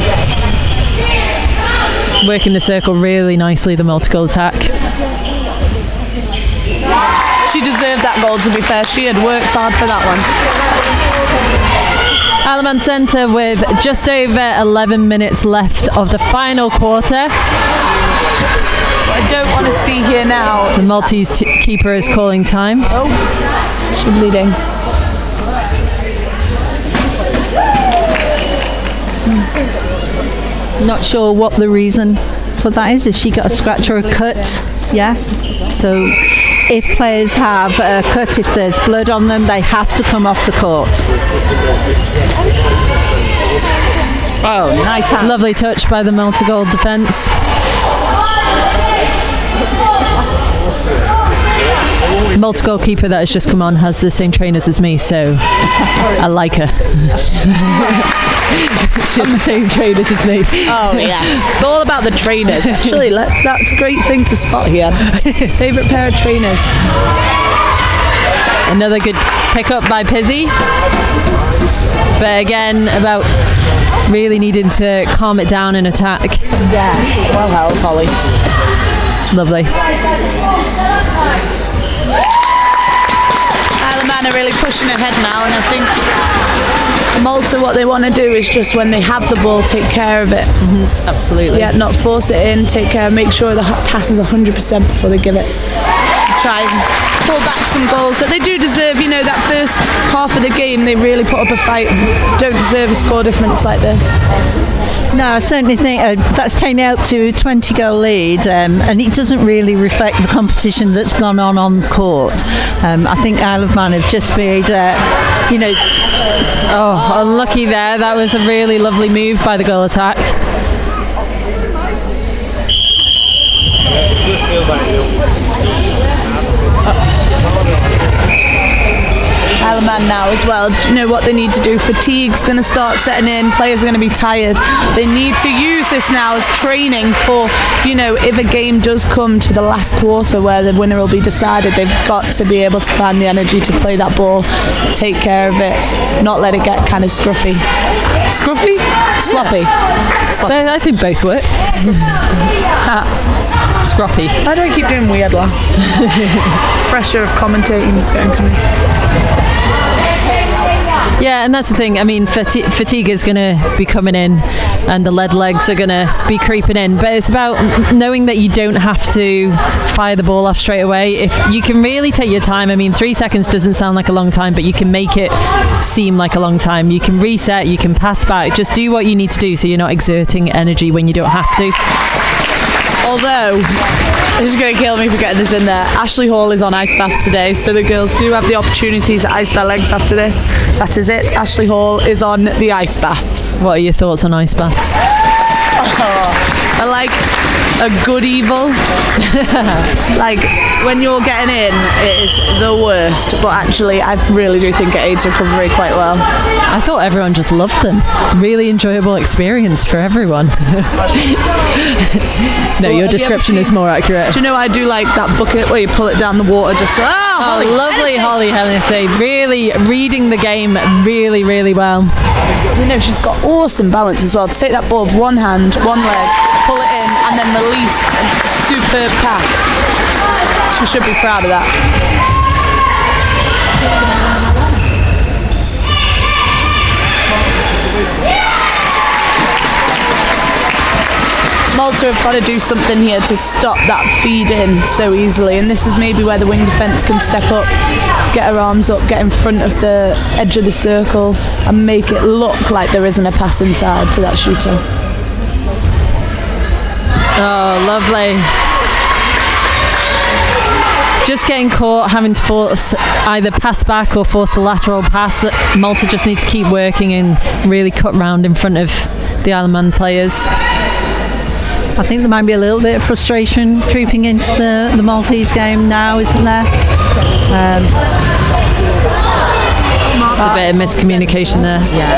Working the circle really nicely, the Malta goal attack. She deserved that goal, to be fair. She had worked hard for that one. Isle of Man Centre with just over 11 minutes left of the final quarter. What I don't want to see here now. The Maltese keeper is calling time. Oh, she's bleeding. Not sure what the reason for that is. Has she got a scratch or a cut? Yeah. So if players have a cut, if there's blood on them, they have to come off the court. Oh, nice hand. Lovely touch by the Malta goal defence. Malta goalkeeper that has just come on has the same trainers as me, so I like her. She has the same trainers as me. Oh yeah, it's all about the trainers. Actually, that's a great thing to spot here. Favourite pair of trainers. Another good pick up by Pizzy. But again, about really needing to calm it down and attack. Yeah, well held, Holly. Lovely. Isle of Man are really pushing ahead now, and I think Malta, what they want to do is just when they have the ball, take care of it. Absolutely. Yeah, not force it in, take care, make sure the pass is 100% before they give it. Try and pull back some goals that they do deserve. You know, that first half of the game, they really put up a fight. Don't deserve a score difference like this. No, I certainly think that's taken out to a 20-goal lead, and it doesn't really reflect the competition that's gone on the court. I think Isle of Man have just made, Oh, unlucky there. That was a really lovely move by the goal attack. Isle of Man now as well. Do you know what they need to do? Fatigue's going to start setting in. Players are going to be tired. They need to use this now as training for, if a game does come to the last quarter where the winner will be decided, they've got to be able to find the energy to play that ball, take care of it, not let it get kind of scruffy. Scruffy? Sloppy. Sloppy. I think both work. Scroppy. Why do I keep doing weird laugh? Pressure of commentating is getting to me. Yeah, and that's the thing. I mean, fatigue is going to be coming in and the lead legs are going to be creeping in. But it's about knowing that you don't have to fire the ball off straight away. If you can really take your time. I mean, 3 seconds doesn't sound like a long time, but you can make it seem like a long time. You can reset, you can pass back. Just do what you need to do so you're not exerting energy when you don't have to. Although, this is going to kill me for getting this in there. Ashley Hall is on ice baths today, so the girls do have the opportunity to ice their legs after this. That is it. Ashley Hall is on the ice baths. What are your thoughts on ice baths? I like a good evil. Like, when you're getting in, it is the worst. But actually, I really do think it aids recovery quite well. I thought everyone just loved them. Really enjoyable experience for everyone. No, your description is more accurate. Do you know I do like that bucket where you pull it down the water just so... Oh, lovely Holly Hennessy. Really reading the game really, really well. She's got awesome balance as well. To take that ball with one hand, one leg, pull it in, and then release a superb pass. She should be proud of that. Malta have got to do something here to stop that feed in so easily, and this is maybe where the wing defence can step up, get her arms up, get in front of the edge of the circle and make it look like there isn't a pass inside to that shooter. Oh, lovely. Just getting caught, having to force either pass back or force the lateral pass. Malta just need to keep working and really cut round in front of the Isle of Man players. I think there might be a little bit of frustration creeping into the Maltese game now, isn't there? Just a bit of miscommunication there. Yeah.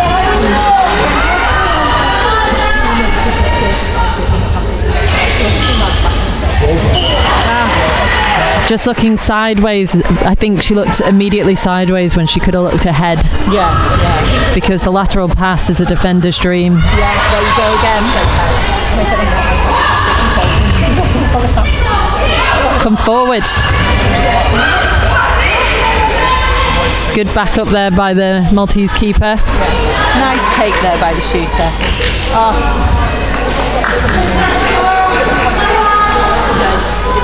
Just looking sideways, I think she looked immediately sideways when she could have looked ahead. Yes. Because the lateral pass is a defender's dream. Yeah, there you go again. Come forward. Good backup there by the Maltese keeper. Nice take there by the shooter.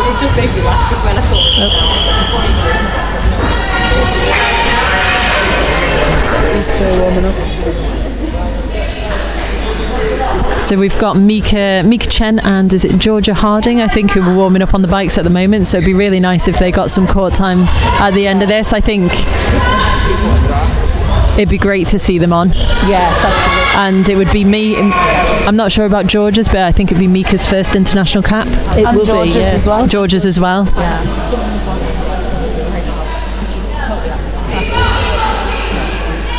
It just made me laugh because when I thought Still warming up. So we've got Mika Chen and is it Georgia Harding, I think, who are warming up on the bikes at the moment. So it'd be really nice if they got some court time at the end of this. I think it'd be great to see them on. Yes, absolutely. And it would be I'm not sure about Georgia's, but I think it'd be Mika's first international cap. It And will George's be, yeah. as well. Georgia's as well.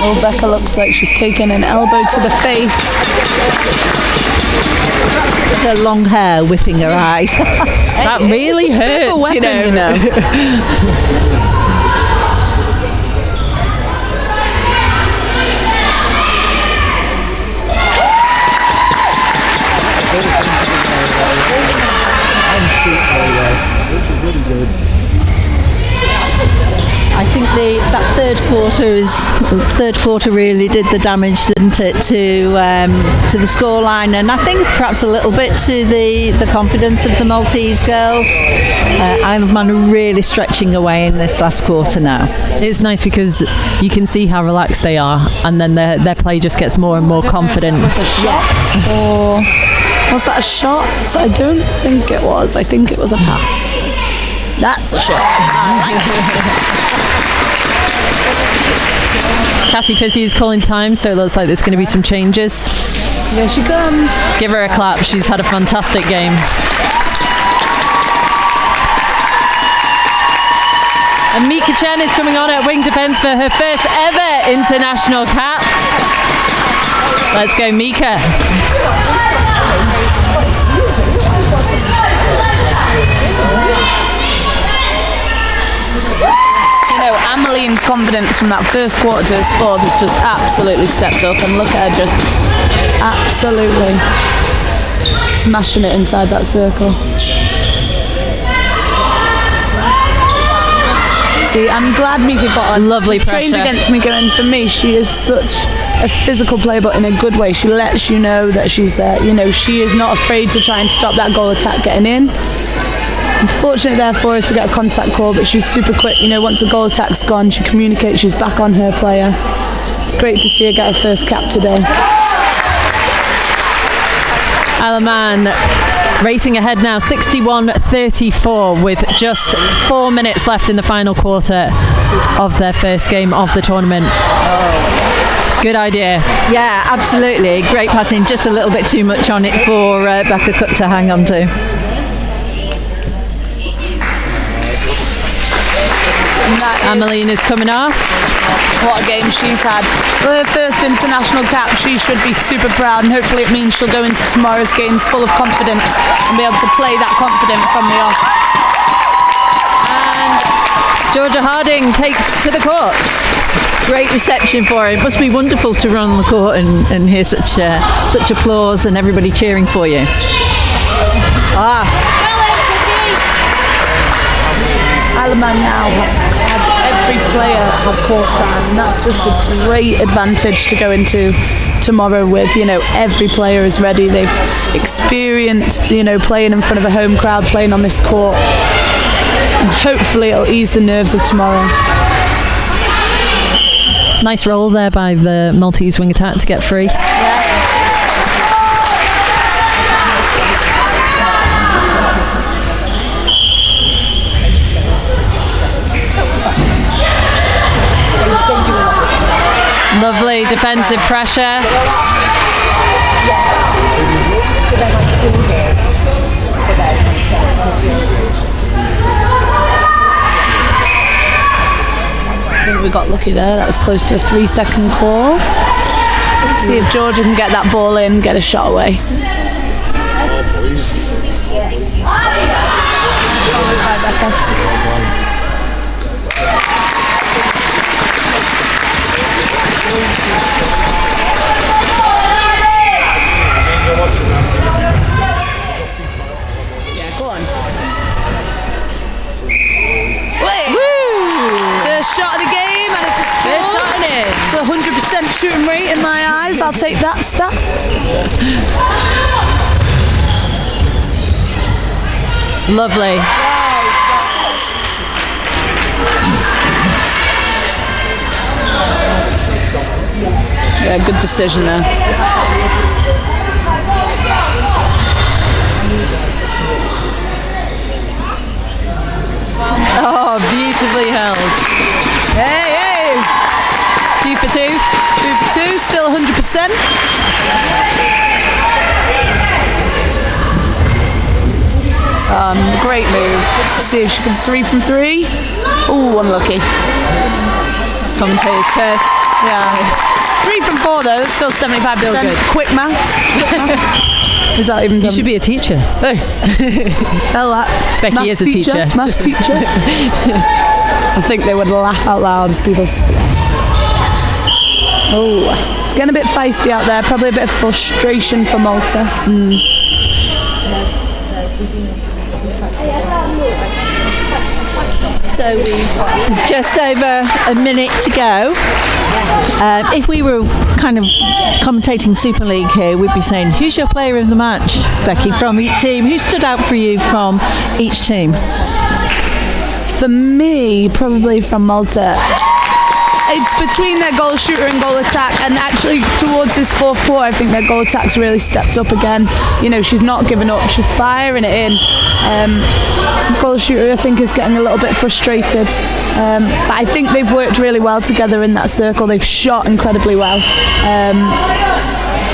Oh, Becca looks like she's taken an elbow to the face. Her long hair whipping her eyes. That really hurts, Weapon, you know. I think that third quarter really did the damage, didn't it, to the scoreline, and I think perhaps a little bit to the confidence of the Maltese girls. Isle of Man are really stretching away in this last quarter now. It's nice because you can see how relaxed they are, and then their play just gets more and more confident. Was a shot or was that a shot? I don't think it was. I think it was a pass. That's a shot. Cassie Pizzi is calling time, so it looks like there's going to be some changes. Here she comes. Give her a clap. She's had a fantastic game. And Mika Chen is coming on at wing defence for her first ever international cap. Let's go, Mika. Ameline's confidence from that first quarter to this fourth has just absolutely stepped up, and look at her just absolutely smashing it inside that circle. See, I'm glad Mika got on. Lovely pressure. Trained against Mika, and for me, she is such a physical player, but in a good way. She lets you know that she's there. You know, she is not afraid to try and stop that goal attack getting in. Unfortunate there for her to get a contact call, but she's super quick. You know, once the goal attack's gone, she communicates, she's back on her player. It's great to see her get her first cap today. Isle of Man racing ahead now, 61-34, with just 4 minutes left in the final quarter of their first game of the tournament. Good idea. Yeah, absolutely. Great passing, just a little bit too much on it for Becca Cook to hang on to. Ameline is coming off. What a game she's had. For her first international cap, she should be super proud, and hopefully it means she'll go into tomorrow's games full of confidence and be able to play that confident from the off. And Georgia Harding takes to the court. Great reception for her. It must be wonderful to run on the court and hear such applause and everybody cheering for you. Isle of Man now had every player have court time, and that's just a great advantage to go into tomorrow with. You know, every player is ready. They've experienced, you know, playing in front of a home crowd, playing on this court, and hopefully it'll ease the nerves of tomorrow. Nice roll there by the Maltese wing attack to get free. Lovely defensive pressure. I think we got lucky there. That was close to a 3-second call. Let's see if Georgia can get that ball in, get a shot away. Bye, Becca. Yeah, go on. First shot of the game, and it's a score. First shot in it. It's a 100% shooting rate in my eyes. I'll take that stat. Lovely. Yeah, good decision there. Oh, beautifully held. Hey, hey! 2 for 2. 2 for 2, still 100%. Great move. Let's see if she can 3 from 3. Ooh, unlucky. Commentator's curse. Yeah. 3 from 4 though, that's still 75%. Still good. Quick maths. Is that even You should be a teacher. Hey, tell that. Becky Maths is a teacher. Maths teacher. I think they would laugh out loud, people. Oh, it's getting a bit feisty out there. Probably a bit of frustration for Malta. So we've just over a minute to go. If we were kind of commentating Super League here, we'd be saying, who's your player of the match, Becky, from each team? Who stood out for you from each team? For me, probably from Malta. It's between their goal shooter and goal attack, and actually towards this fourth quarter I think their goal attack's really stepped up again. You know, she's not giving up, she's firing it in. Goal shooter I think is getting a little bit frustrated, but I think they've worked really well together in that circle. They've shot incredibly well,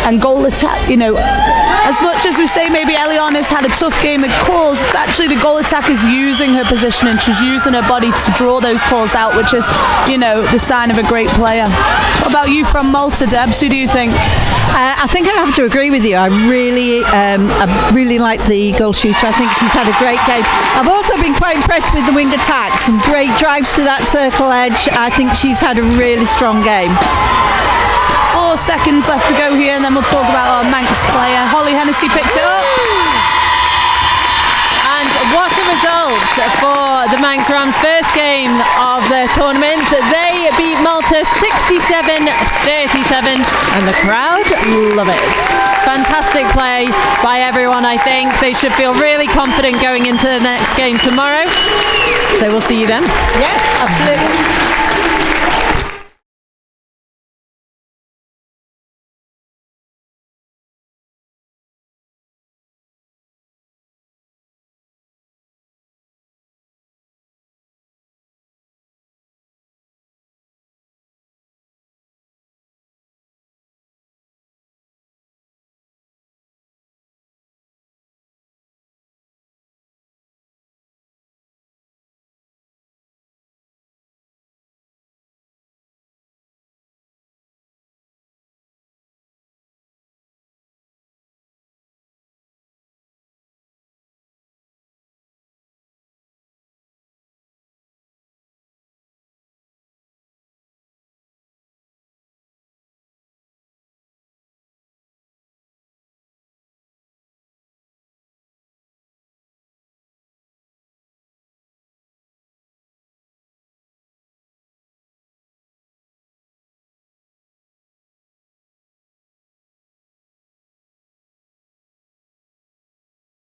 and goal attack, you know, as much as we say maybe Eliana's had a tough game at calls, it's actually the goal attack is using her position and she's using her body to draw those calls out, which is, you know, the sign of a great player. What about you from Malta, Debs? Who do you think? I think I'd have to agree with you. I really like the goal shooter. I think she's had a great game. I've also been quite impressed with the wing attack. Some great drives to that circle edge. I think she's had a really strong game. 4 seconds left to go here, and then we'll talk about our Manx player. Holly Hennessy picks it up. And what a result for the Manx Rams' first game of the tournament. They beat Malta 67-37, and the crowd love it. Fantastic play by everyone, I think. They should feel really confident going into the next game tomorrow. So we'll see you then. Yeah, absolutely.